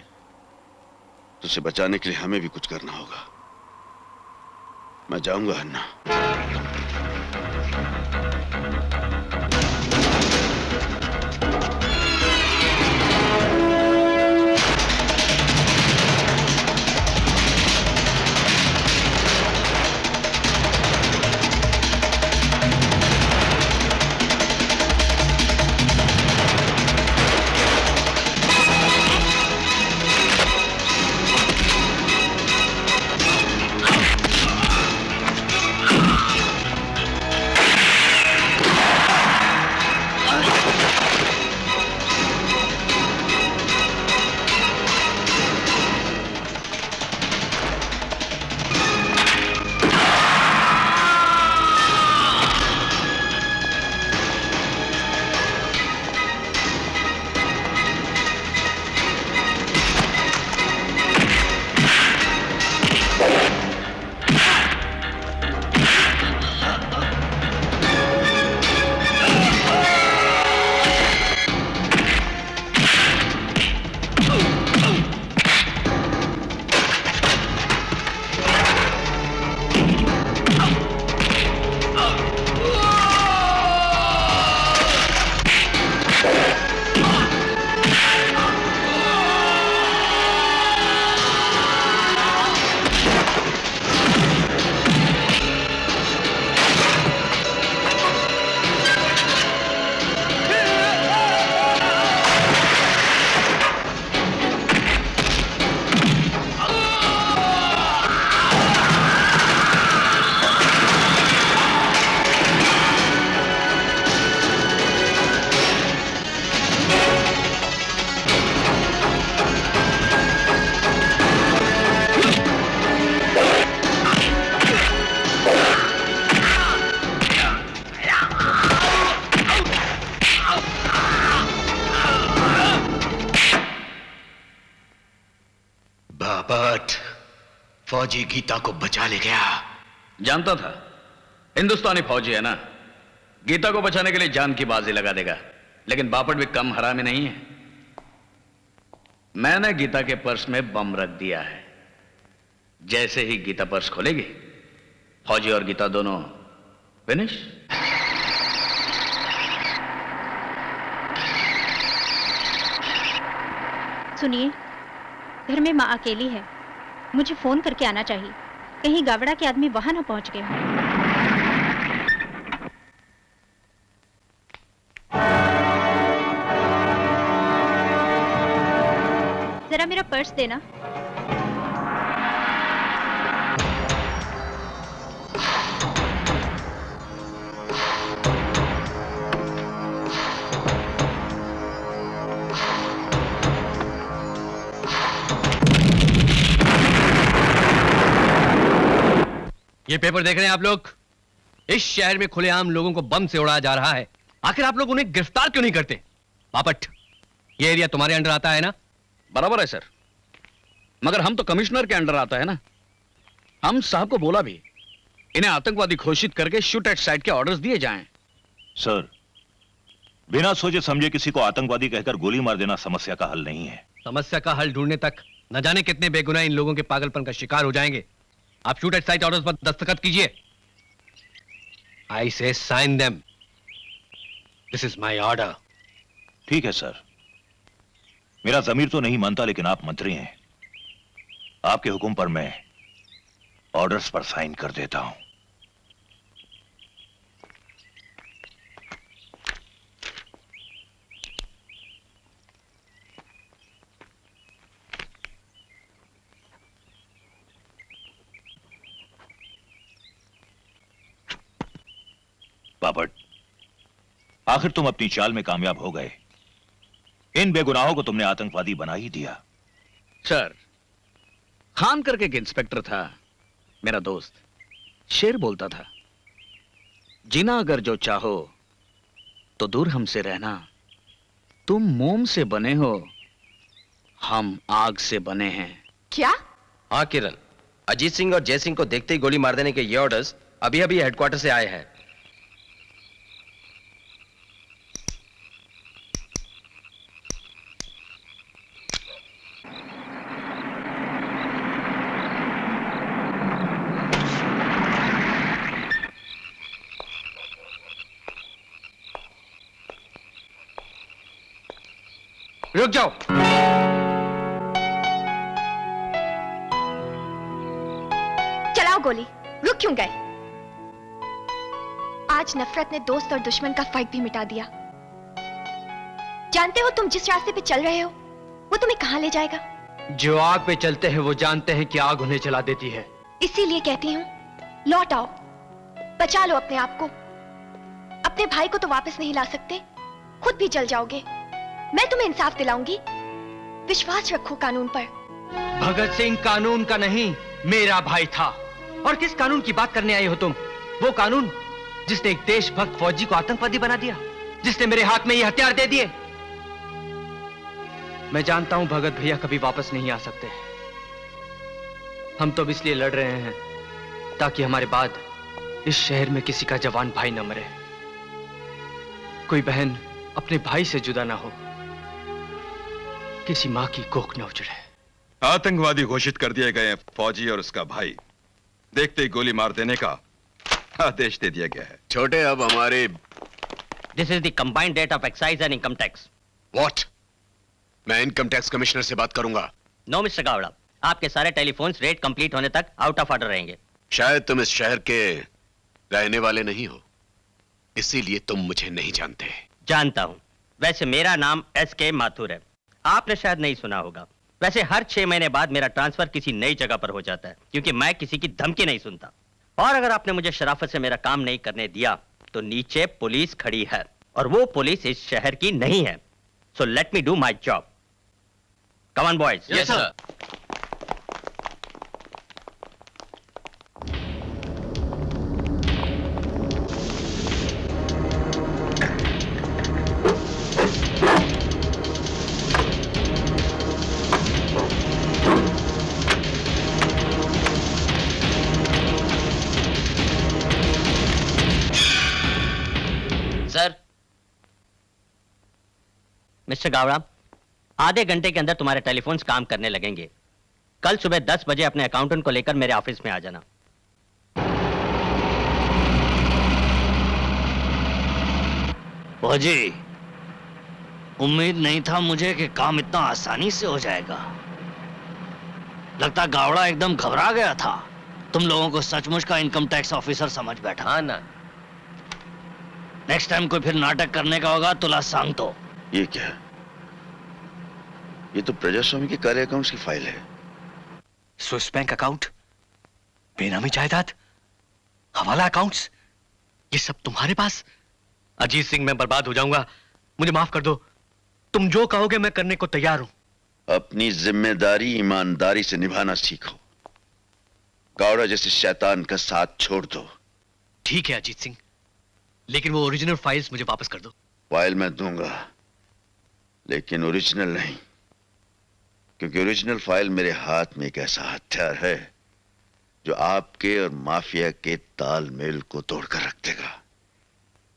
तो उसे बचाने के लिए हमें भी कुछ करना होगा। मैं जाऊंगा अन्ना। फौजी गीता को बचा ले गया। जानता था हिंदुस्तानी फौजी है ना, गीता को बचाने के लिए जान की बाजी लगा देगा, लेकिन बापट भी कम हरामी नहीं है। मैंने गीता के पर्स में बम रख दिया है। जैसे ही गीता पर्स खोलेगी, फौजी और गीता दोनों फिनिश। सुनिए, घर में माँ अकेली है, मुझे फोन करके आना चाहिए, कहीं गावड़ा के आदमी वहां ना पहुंच गए हों। जरा मेरा पर्स देना। ये पेपर देख रहे हैं आप लोग? इस शहर में खुलेआम लोगों को बम से उड़ाया जा रहा है। आखिर आप लोग उन्हें गिरफ्तार क्यों नहीं करते? बापट, ये एरिया तुम्हारे अंडर आता है ना? बराबर है सर, मगर हम तो कमिश्नर के अंडर आता है ना। हम साहब को बोला भी इन्हें आतंकवादी घोषित करके शूट एट साइट के ऑर्डर्स दिए जाएं। सर, बिना सोचे समझे किसी को आतंकवादी कहकर गोली मार देना समस्या का हल नहीं है। समस्या का हल ढूंढने तक न जाने कितने बेगुनाह इन लोगों के पागलपन का शिकार हो जाएंगे। आप शूट एट साइट ऑर्डर्स पर दस्तखत कीजिए। I say sign them. This is my order. ठीक है सर, मेरा जमीर तो नहीं मानता, लेकिन आप मंत्री हैं, आपके हुक्म पर मैं ऑर्डर्स पर साइन कर देता हूं। बापट, आखिर तुम अपनी चाल में कामयाब हो गए। इन बेगुनाहों को तुमने आतंकवादी बना ही दिया। सर, खान करके एक इंस्पेक्टर था, मेरा दोस्त, शेर बोलता था, जीना अगर जो चाहो तो दूर हमसे रहना। तुम मोम से बने हो, हम आग से बने हैं। क्या? हाँ किरण, अजीत सिंह और जय सिंह को देखते ही गोली मार देने के ये ऑर्डर्स अभी अभी हेडक्वार्टर से आए हैं। रुक जाओ। चलाओ गोली। रुक क्यों गए? आज नफरत ने दोस्त और दुश्मन का फर्क भी मिटा दिया। जानते हो तुम जिस रास्ते पे चल रहे हो वो तुम्हें कहां ले जाएगा? जो आग पे चलते हैं वो जानते हैं कि आग उन्हें जला देती है। इसीलिए कहती हूं, लौट आओ, बचा लो अपने आप को। अपने भाई को तो वापस नहीं ला सकते, खुद भी जल जाओगे। मैं तुम्हें इंसाफ दिलाऊंगी। विश्वास रखो कानून पर। भगत सिंह कानून का नहीं, मेरा भाई था। और किस कानून की बात करने आई हो तुम? वो कानून जिसने एक देशभक्त फौजी को आतंकवादी बना दिया, जिसने मेरे हाथ में ये हथियार दे दिए। मैं जानता हूं भगत भैया कभी वापस नहीं आ सकते। हम तो अब इसलिए लड़ रहे हैं ताकि हमारे बाद इस शहर में किसी का जवान भाई न मरे, कोई बहन अपने भाई से जुदा ना हो, किसी मां की कोख न उजड़े। आतंकवादी घोषित कर दिए गए फौजी और उसका भाई देखते ही गोली मार देने का आदेश दे दिया गया है। छोटे, अब हमारे this is the combined rate of excise and income tax. What? मैं इनकम टैक्स कमिश्नर से बात करूंगा। नो मिस्टर गावड़ा, आपके सारे टेलीफोन्स रेट कंप्लीट होने तक आउट ऑफ ऑर्डर रहेंगे। शायद तुम इस शहर के रहने वाले नहीं हो, इसीलिए तुम मुझे नहीं जानते। जानता हूं। वैसे मेरा नाम SK माथुर है, आपने शायद नहीं सुना होगा। वैसे हर 6 महीने बाद मेरा ट्रांसफर किसी नई जगह पर हो जाता है, क्योंकि मैं किसी की धमकी नहीं सुनता। और अगर आपने मुझे शराफत से मेरा काम नहीं करने दिया तो नीचे पुलिस खड़ी है, और वो पुलिस इस शहर की नहीं है। So let me do my job. Come on boys. Yes sir. Sir, mister Gawda, आधे घंटे के अंदर तुम्हारे टेलीफोन्स काम करने लगेंगे। कल सुबह 10 बजे अपने अकाउंटेंट को लेकर मेरे ऑफिस में आ जाना। फौजी, उम्मीद नहीं था मुझे कि काम इतना आसानी से हो जाएगा। लगता गावड़ा एकदम घबरा गया था। तुम लोगों को सचमुच का इनकम टैक्स ऑफिसर समझ बैठा। हाँ ना। नेक्स्ट टाइम कोई फिर नाटक करने का होगा तुला सांग तो। ये क्या? ये तो प्रजास्वामी के कार्य अकाउंट्स की फाइल है। स्विस बैंक अकाउंट, बेनामी जायदाद, हवाला अकाउंट्स, ये सब तुम्हारे पास? अजीत सिंह, मैं बर्बाद हो जाऊंगा, मुझे माफ कर दो। तुम जो कहोगे मैं करने को तैयार हूं। अपनी जिम्मेदारी ईमानदारी से निभाना सीखो। गावड़ा जैसे शैतान का साथ छोड़ दो। ठीक है अजीत सिंह, लेकिन वो ओरिजिनल फाइल्स मुझे वापस कर दो। फाइल मैं दूंगा, लेकिन ओरिजिनल नहीं, क्योंकि ओरिजिनल फाइल मेरे हाथ में एक ऐसा हथियार है जो आपके और माफिया के तालमेल को तोड़कर रख देगा।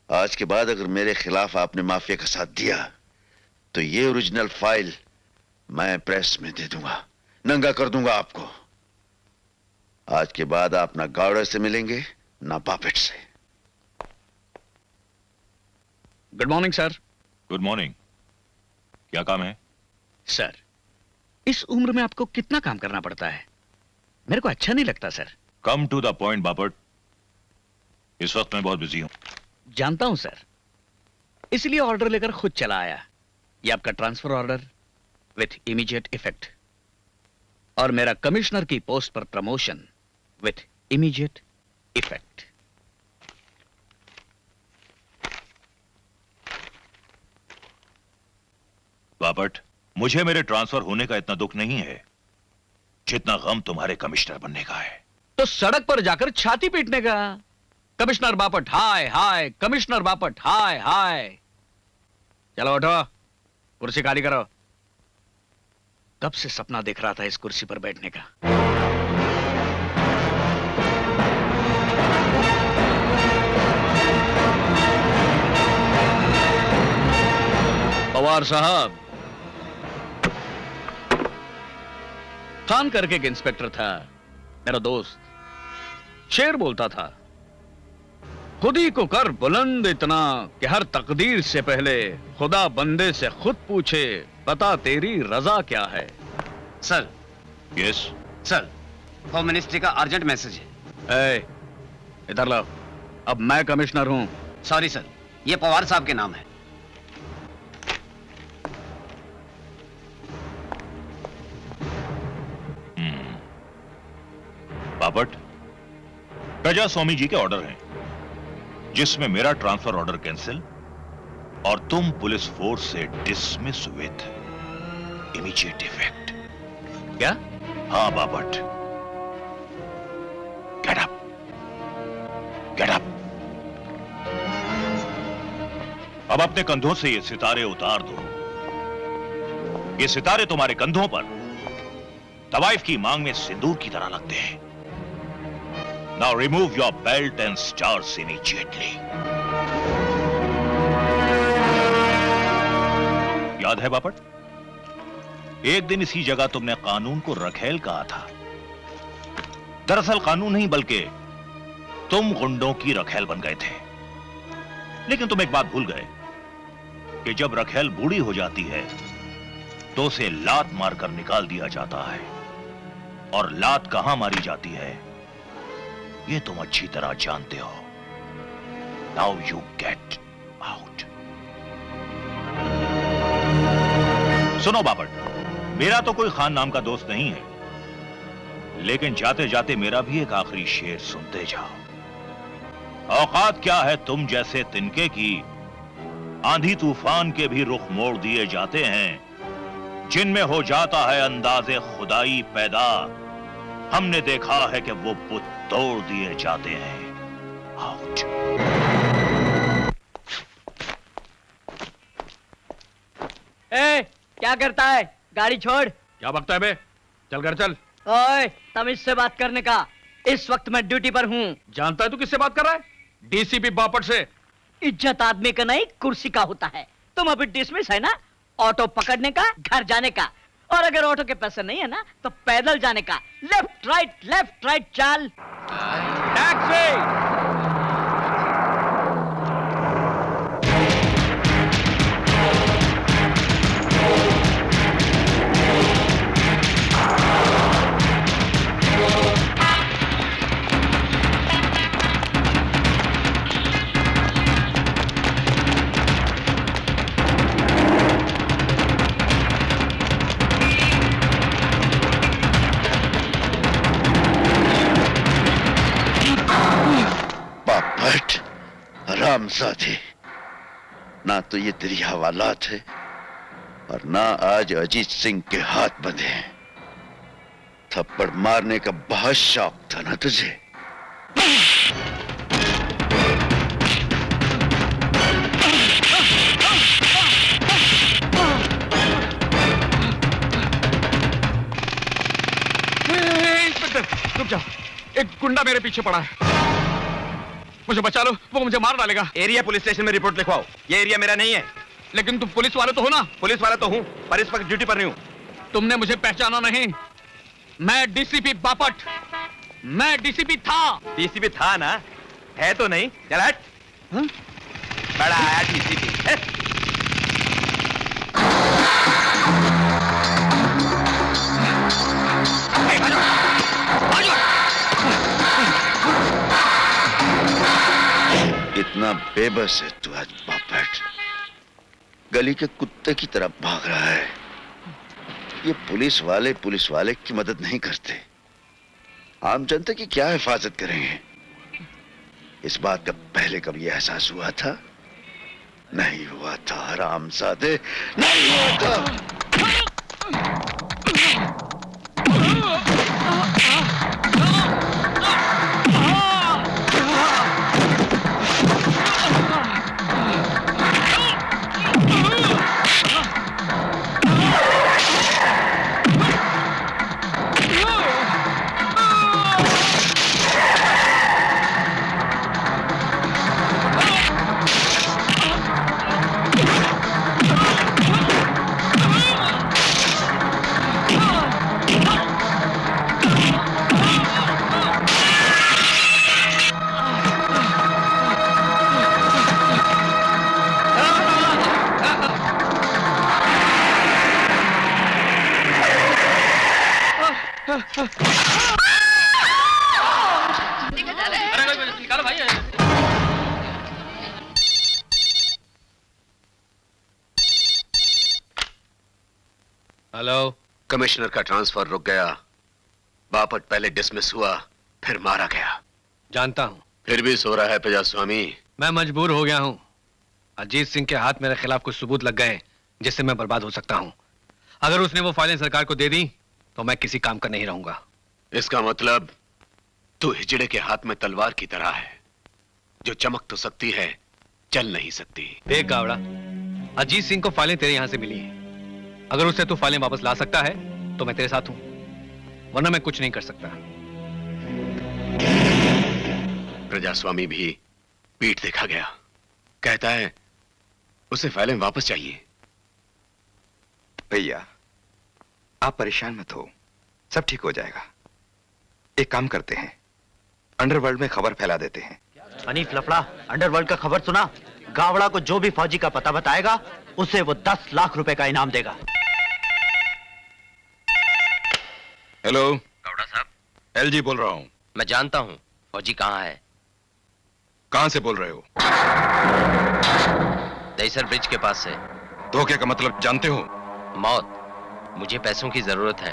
आज के बाद अगर मेरे खिलाफ आपने माफिया का साथ दिया तो ये ओरिजिनल फाइल मैं प्रेस में दे दूंगा, नंगा कर दूंगा आपको। आज के बाद आप ना गावड़ा से मिलेंगे ना बापेट से। Good morning sir. Good morning. क्या काम है? सर, इस उम्र में आपको कितना काम करना पड़ता है, मेरे को अच्छा नहीं लगता sir. Come to the point Bapat, इस वक्त मैं बहुत बिजी हूं। जानता हूं सर, इसलिए ऑर्डर लेकर खुद चला आया। ये आपका transfer order with immediate effect, और मेरा कमिश्नर की पोस्ट पर promotion with immediate effect. Bapat, मुझे मेरे ट्रांसफर होने का इतना दुख नहीं है जितना गम तुम्हारे कमिश्नर बनने का है। तो सड़क पर जाकर छाती पीटने का, कमिश्नर बापट हाय हाय, कमिश्नर बापट हाय हाय। चलो उठो, कुर्सी खाली करो। कब से सपना देख रहा था इस कुर्सी पर बैठने का। पवार साहब, खान करके एक इंस्पेक्टर था, मेरा दोस्त, शेर बोलता था, खुद ही को कर बुलंद इतना कि हर तकदीर से पहले खुदा बंदे से खुद पूछे, बता तेरी रजा क्या है। Sir. Yes sir, home ministry का अर्जेंट मैसेज है। इधर लाओ, अब मैं कमिश्नर हूं। सॉरी सर, ये पवार साहब के नाम है। बापट, प्रजा स्वामी जी के ऑर्डर हैं जिसमें मेरा ट्रांसफर ऑर्डर कैंसिल और तुम पुलिस फोर्स से डिसमिस विथ इमीडिएट इफेक्ट। क्या? हाँ Bapat, get up, get up. अब अपने कंधों से ये सितारे उतार दो। ये सितारे तुम्हारे कंधों पर तवाइफ की मांग में सिंदूर की तरह लगते हैं। Now remove your belt and stars immediately. याद है बापट, एक दिन इसी जगह तुमने कानून को रखेल कहा था। दरअसल कानून नहीं बल्कि तुम गुंडों की रखेल बन गए थे। लेकिन तुम एक बात भूल गए कि जब रखेल बूढ़ी हो जाती है तो उसे लात मारकर निकाल दिया जाता है, और लात कहां मारी जाती है ये तुम अच्छी तरह जानते हो। Now you get out. सुनो बापट, मेरा तो कोई खान नाम का दोस्त नहीं है, लेकिन जाते जाते मेरा भी एक आखिरी शेर सुनते जाओ। औकात क्या है तुम जैसे तिनके की, आंधी तूफान के भी रुख मोड़ दिए जाते हैं, जिनमें हो जाता है अंदाजे खुदाई पैदा। हमने देखा है कि वो बुत तोड़ दिए जाते हैं। आउट। ए, क्या करता है? गाड़ी छोड़। क्या बकता है बे? चल घर चल। ओए, तमीज से बात करने का, इस वक्त मैं ड्यूटी पर हूँ। जानता है तू किससे बात कर रहा है? डीसीपी बापट से। इज्जत आदमी का नहीं कुर्सी का होता है। तुम अभी डिसमिस है ना, ऑटो पकड़ने का, घर जाने का, और अगर ऑटो के पैसे नहीं है ना तो पैदल जाने का। लेफ्ट राइट चाल। टैक्सी। हरामजादे, ना तो ये तेरी हवालात है और ना आज अजीत सिंह के हाथ बंधे हैं। थप्पड़ मारने का बहुत शौक था ना तुझे? रुक जाओ, एक गुंडा मेरे पीछे पड़ा है, मुझे बचा लो, वो मुझे मार डालेगा। एरिया पुलिस स्टेशन में रिपोर्ट लिखवाओ। ये एरिया मेरा नहीं है। लेकिन तुम पुलिस वाले तो हो ना? पुलिस वाला तो हूं, पर इस वक्त ड्यूटी पर नहीं हूं। तुमने मुझे पहचाना नहीं, मैं डीसीपी बापट, मैं डीसीपी था। डीसीपी था ना? है तो नहीं? चल हट। बड़ा आया डीसीपी। इतना बेबस है तू आज बापट, गली के कुत्ते की तरह भाग रहा है। ये पुलिस वाले की मदद नहीं करते, आम जनता की क्या हिफाजत करेंगे? इस बात का पहले कभी एहसास हुआ था? नहीं हुआ था हरामजादे, नहीं हुआ था। हेलो। कमिश्नर का ट्रांसफर रुक गया। बापट पहले डिसमिस हुआ, फिर मारा गया। जानता हूं। फिर भी सो रहा है प्रजास्वामी। मैं मजबूर हो गया हूं। अजीत सिंह के हाथ मेरे खिलाफ कुछ सबूत लग गए जिससे मैं बर्बाद हो सकता हूं। अगर उसने वो फाइलें सरकार को दे दी तो मैं किसी काम का नहीं रहूंगा। इसका मतलब तू हिजड़े के हाथ में तलवार की तरह है, जो चमक तो सकती है, चल नहीं सकती। देख गावड़ा, अजीत सिंह को फाइलें तेरे यहां से मिली हैं। अगर उससे तू फाइलें वापस ला सकता है तो मैं तेरे साथ हूं, वरना मैं कुछ नहीं कर सकता। प्रजास्वामी भी पीठ देखा गया, कहता है उसे फाइलें वापस चाहिए। भैया आप परेशान मत हो, सब ठीक हो जाएगा। एक काम करते हैं, अंडरवर्ल्ड में खबर फैला देते हैं। हनीफ लफड़ा, अंडरवर्ल्ड का खबर सुना? गावड़ा को जो भी फौजी का पता बताएगा उसे वो 10 लाख रुपए का इनाम देगा। हेलो गौड़ा साहब। एलजी बोल रहा हूं। मैं जानता हूं फौजी कहां है। कहां से बोल रहे हो? दहीसर ब्रिज के पास से। धोखे का मतलब जानते हो? मौत। मुझे पैसों की जरूरत है,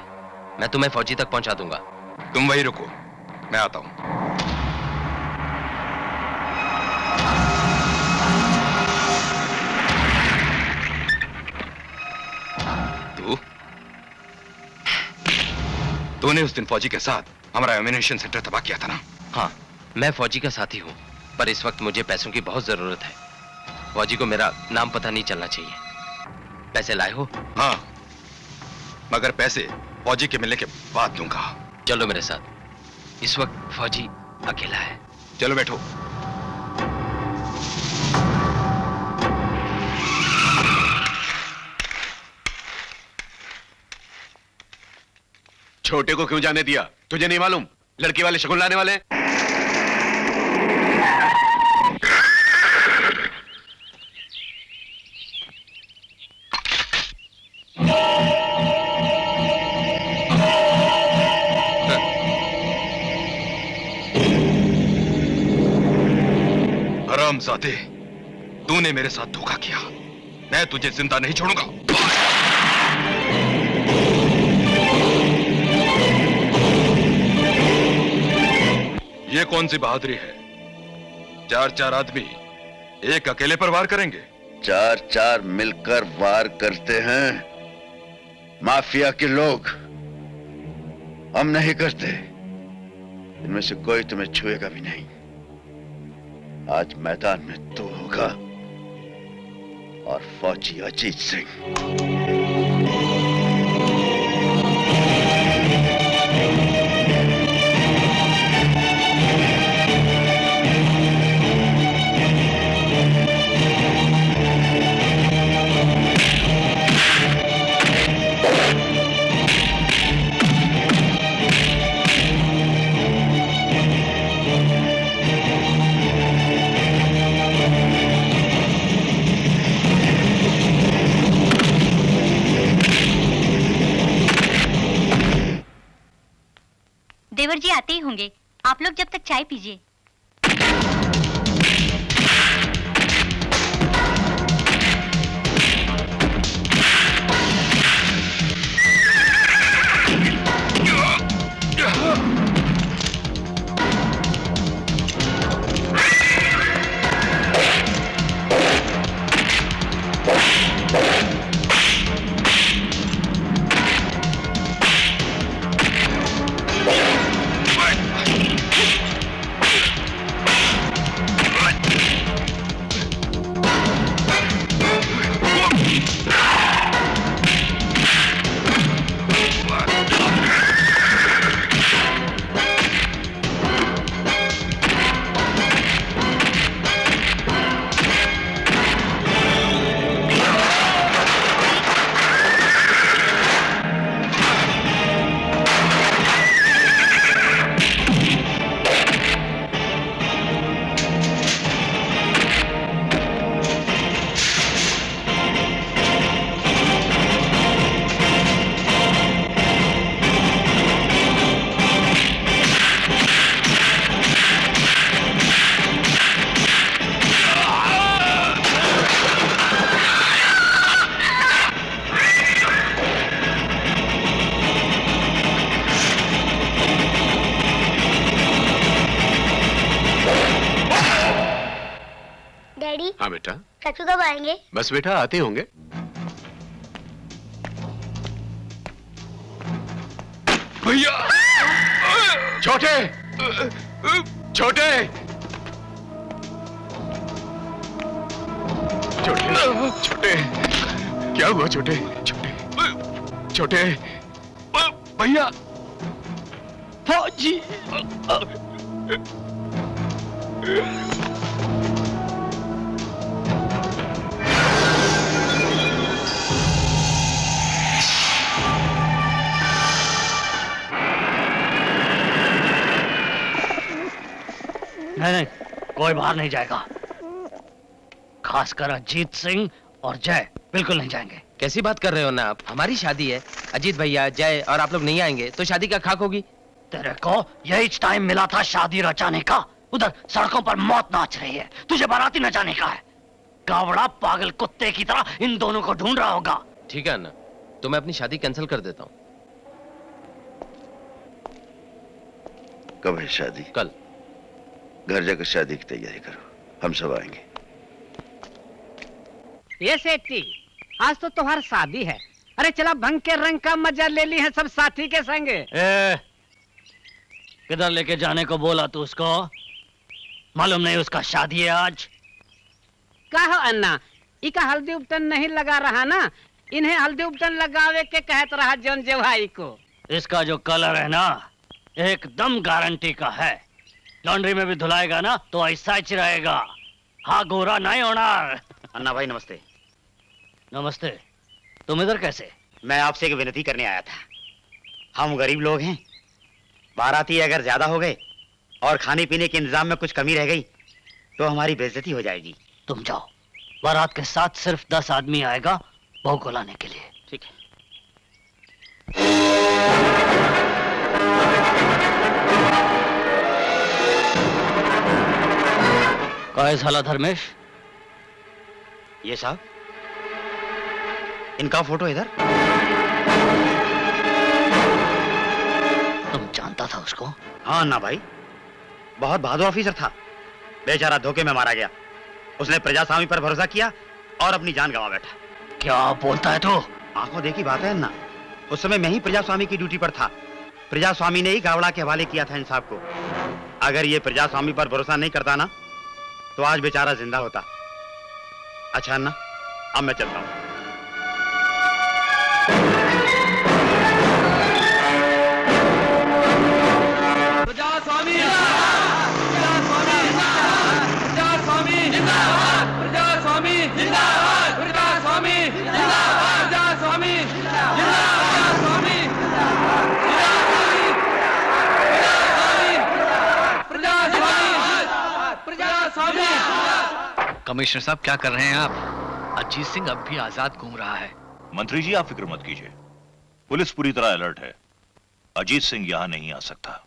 मैं तुम्हें फौजी तक पहुंचा दूंगा। तुम वहीं रुको, मैं आता हूं। तूने उस दिन फौजी के साथ हमारा एमिनेशन सेंटर तबाह किया था ना? हाँ, मैं फौजी का साथी हूँ, पर इस वक्त मुझे पैसों की बहुत जरूरत है। फौजी को मेरा नाम पता नहीं चलना चाहिए। पैसे लाए हो? हाँ, मगर पैसे फौजी के मिलने के बाद दूंगा। चलो मेरे साथ, इस वक्त फौजी अकेला है। चलो बैठो। छोटे को क्यों जाने दिया? तुझे नहीं मालूम लड़की वाले शगुन लाने वाले? हरामजादे, तूने मेरे साथ धोखा किया, मैं तुझे जिंदा नहीं छोड़ूंगा। ये कौन सी बहादुरी है? 4-4 आदमी एक अकेले पर वार करेंगे? 4-4 मिलकर वार करते हैं माफिया के लोग, हम नहीं करते। इनमें से कोई तुम्हें छुएगा भी नहीं। आज मैदान में तू होगा और फौजी अजीत सिंह। देवर जी आते ही होंगे, आप लोग जब तक चाय पीजिए। हाँ बेटा। सचू कब आएंगे? बस बेटा आते होंगे। भैया! छोटे! छोटे! छोटे! छोटे! क्या हुआ छोटे? छोटे! छोटे! भैया! फौजी! नहीं, कोई बाहर नहीं जाएगा। खासकर अजीत सिंह और जय बिल्कुल नहीं जाएंगे। कैसी बात कर रहे हो ना आप? हमारी शादी है। अजीत भैया, जय और आप लोग नहीं आएंगे तो शादी का खाक होगी। तेरे को यही टाइम मिला था शादी रचाने का। उधर सड़कों पर मौत नाच रही है, तुझे बाराती नचाने का है। गावड़ा पागल कुत्ते की तरह इन दोनों को ढूंढ रहा होगा। ठीक है अन्ना, तो मैं अपनी शादी कैंसिल कर देता हूँ। कब है शादी? कल। घर जाकर शादी की तैयारी करो, हम सब आएंगे। ये सेठी, आज तो तुम्हारी शादी है। अरे चला भंग के रंग का मजा ले ली है सब साथी के संग। किधर लेके जाने को बोला तू उसको? मालूम नहीं उसका शादी है आज? कहो अन्ना, इका हल्दी उपटन नहीं लगा रहा ना, इन्हें हल्दी उपटन लगावे के कहत रहा जौन जवाई को। इसका जो कलर है ना एकदम गारंटी का है। लॉन्ड्री में भी धुलाएगा ना तो ऐसा ही रहेगा। हाँ, गोरा नहीं होना। अन्ना भाई नमस्ते। नमस्ते। तुम इधर कैसे? मैं आपसे एक विनती करने आया था। हम गरीब लोग हैं, बाराती अगर ज्यादा हो गए और खाने पीने के इंतजाम में कुछ कमी रह गई तो हमारी बेइज्जती हो जाएगी। तुम जाओ, बारात के साथ सिर्फ 10 आदमी आएगा बहू को लाने के लिए। ठीक है। काहे साला धर्मेश? ये साहब, इनका फोटो इधर। तुम जानता था उसको? हाँ अन्ना भाई, बहुत बहादुर ऑफिसर था। बेचारा धोखे में मारा गया। उसने प्रजास्वामी पर भरोसा किया और अपनी जान गंवा बैठा। क्या बोलता है तू? आंखों देखी बात है अन्ना। उस समय मैं ही प्रजास्वामी की ड्यूटी पर था। प्रजास्वामी ने ही गावड़ा के हवाले किया था इंसाफ को। अगर ये प्रजास्वामी पर भरोसा नहीं करता ना, तो आज बेचारा जिंदा होता। अच्छा अन्ना, अब मैं चलता हूं। प्रजास्वामी प्रजास्वामी जिंदाबाद, प्रजास्वामी जिंदाबाद, प्रजास्वामी जिंदाबाद, प्रजास्वामी प्रजास्वामी। कमिश्नर साहब, क्या कर रहे हैं आप? अजीत सिंह अब भी आजाद घूम रहा है। मंत्री जी, आप फिक्र मत कीजिए, पुलिस पूरी तरह अलर्ट है। अजीत सिंह यहां नहीं आ सकता।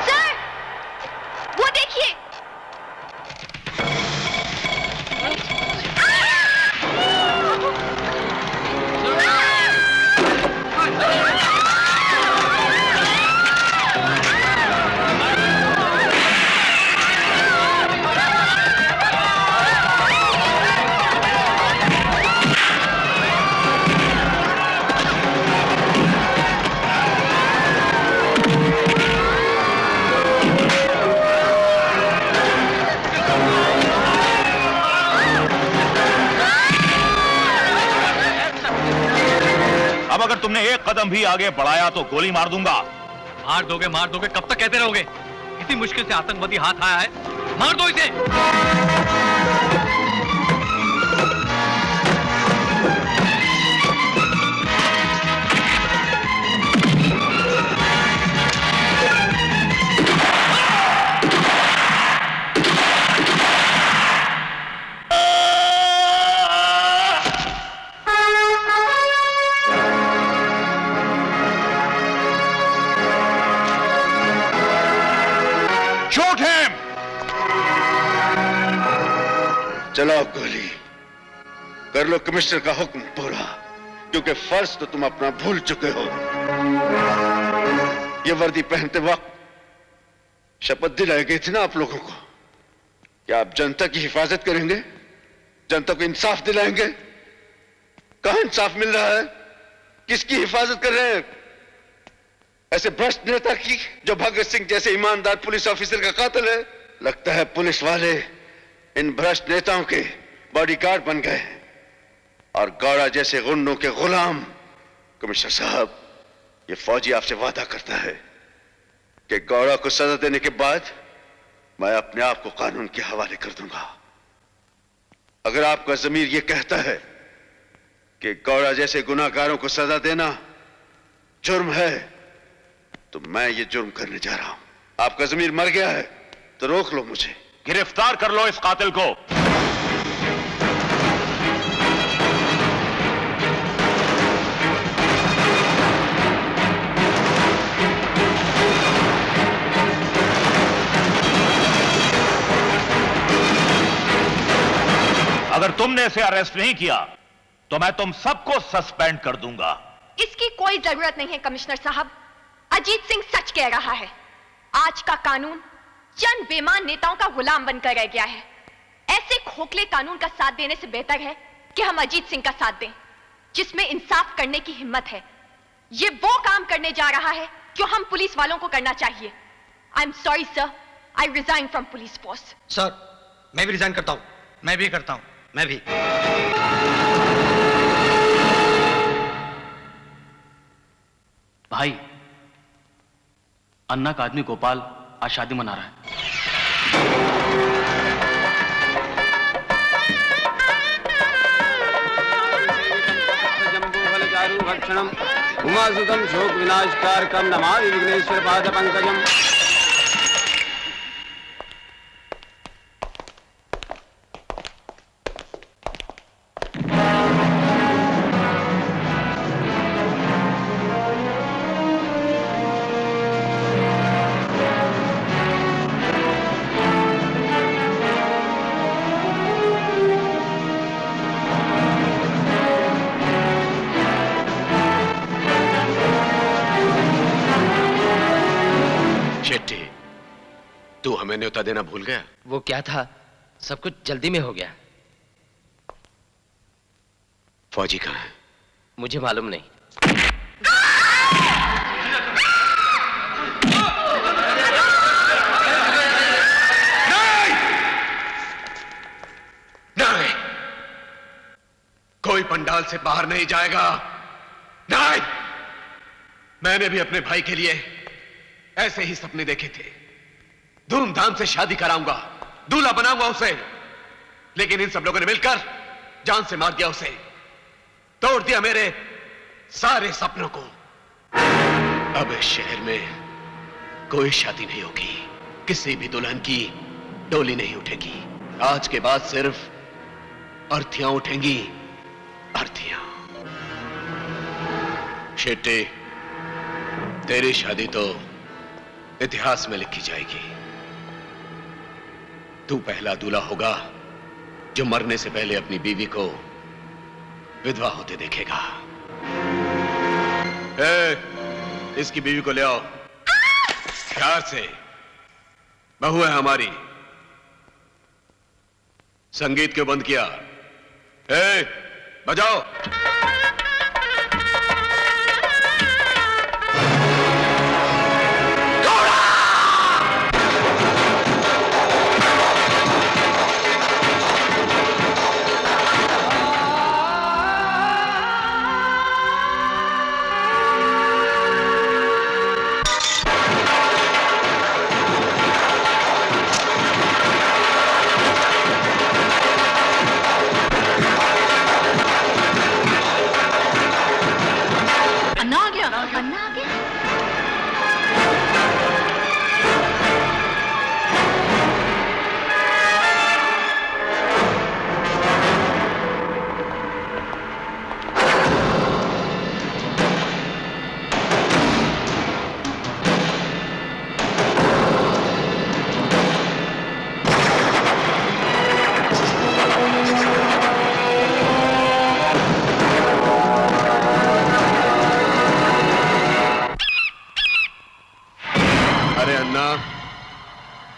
सर, वो देखिए। अब अगर तुमने एक कदम भी आगे बढ़ाया तो गोली मार दूंगा। मार दोगे, कब तक कहते रहोगे? इतनी मुश्किल से आतंकवादी हाथ आया है, मार दो इसे। चलाओ गोली, कर लो कमिश्नर का हुक्म पूरा, क्योंकि फर्ज तो तुम अपना भूल चुके हो। ये वर्दी पहनते वक्त शपथ दिलाई गई थी ना आप लोगों को कि आप जनता की हिफाजत करेंगे, जनता को इंसाफ दिलाएंगे। कहां इंसाफ मिल रहा है? किसकी हिफाजत कर रहे हैं? ऐसे भ्रष्ट नेता की, जो भगत सिंह जैसे ईमानदार पुलिस ऑफिसर का कातिल है। लगता है पुलिस वाले इन भ्रष्ट नेताओं के बॉडीगार्ड बन गए और गौड़ा जैसे गुंडों के गुलाम। कमिश्नर साहब, ये फौजी आपसे वादा करता है कि गौड़ा को सजा देने के बाद मैं अपने आप को कानून के हवाले कर दूंगा। अगर आपका ज़मीर ये कहता है कि गौड़ा जैसे गुनाहगारों को सजा देना जुर्म है, तो मैं ये जुर्म करने जा रहा हूं। आपका ज़मीर मर गया है तो रोक लो मुझे। गिरफ्तार कर लो इस कातिल को। अगर तुमने इसे अरेस्ट नहीं किया तो मैं तुम सबको सस्पेंड कर दूंगा। इसकी कोई जरूरत नहीं है कमिश्नर साहब। अजीत सिंह सच कह रहा है। आज का कानून चंद बेईमान नेताओं का गुलाम बनकर रह गया है। ऐसे खोखले कानून का साथ देने से बेहतर है कि हम अजीत सिंह का साथ दें, जिसमें इंसाफ करने की हिम्मत है। ये वो काम करने जा रहा है जो हम पुलिस वालों को करना चाहिए। आई am sorry sir, I resign from police force. Sir, मैं भी रिजाइन करता हूं। मैं भी करता हूं। मैं भी। भाई, अन्ना का आदमी गोपाल आज शादी मना रहा है। भक्षणम उमासुतम शोक विनाशकारकम नमामि विघ्नेश्वर पाद पंकजम। हमें न्योता देना भूल गया? वो क्या था, सब कुछ जल्दी में हो गया। फौजी कहाँ है? मुझे मालूम नहीं। नहीं, कोई पंडाल से बाहर नहीं जाएगा। नहीं, मैंने भी अपने भाई के लिए ऐसे ही सपने देखे थे। धूमधाम से शादी कराऊंगा, दूल्हा बनाऊंगा उसे, लेकिन इन सब लोगों ने मिलकर जान से मार दिया उसे, तोड़ दिया मेरे सारे सपनों को। अब इस शहर में कोई शादी नहीं होगी, किसी भी दुल्हन की डोली नहीं उठेगी। आज के बाद सिर्फ अर्थियां उठेंगी, अर्थियां। शेट्टी, तेरी शादी तो इतिहास में लिखी जाएगी। तू पहला दूल्हा होगा जो मरने से पहले अपनी बीवी को विधवा होते देखेगा। इसकी बीवी को ले आओ, प्यार से, बहू है हमारी। संगीत क्यों बंद किया? बजाओ।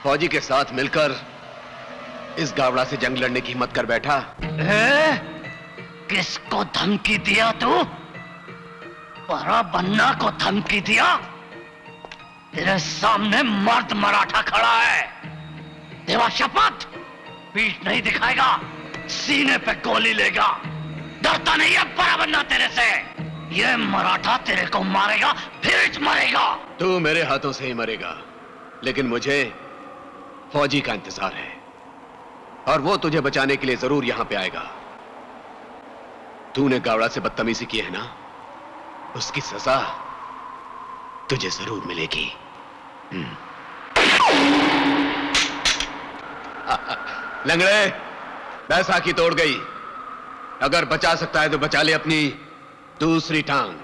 फौजी के साथ मिलकर इस गावड़ा से जंग लड़ने की हिम्मत कर बैठा। किसको धमकी दिया तू? परा बन्ना को धमकी दिया? तेरे सामने मर्द मराठा खड़ा है। देवा शपथ, पीठ नहीं दिखाएगा, सीने पे गोली लेगा। डरता नहीं है परा बन्ना तेरे से? ये मराठा तेरे को मारेगा, फिर मरेगा। तू मेरे हाथों से ही मरेगा, लेकिन मुझे फौजी का इंतजार है, और वो तुझे बचाने के लिए जरूर यहां पे आएगा। तूने गावड़ा से बदतमीजी की है ना, उसकी सजा तुझे जरूर मिलेगी। लंगड़े, बैसाखी तोड़ गई। अगर बचा सकता है तो बचा ले अपनी दूसरी टांग।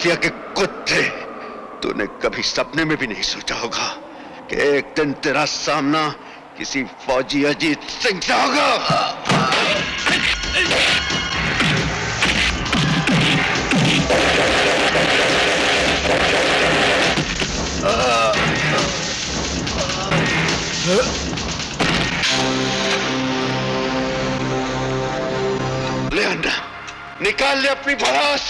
माफिया के कुत्ते, तूने कभी सपने में भी नहीं सोचा होगा कि एक दिन तेरा सामना किसी फौजी अजीत सिंह से होगा। ले अंडा, निकाल ले अपनी भड़ास।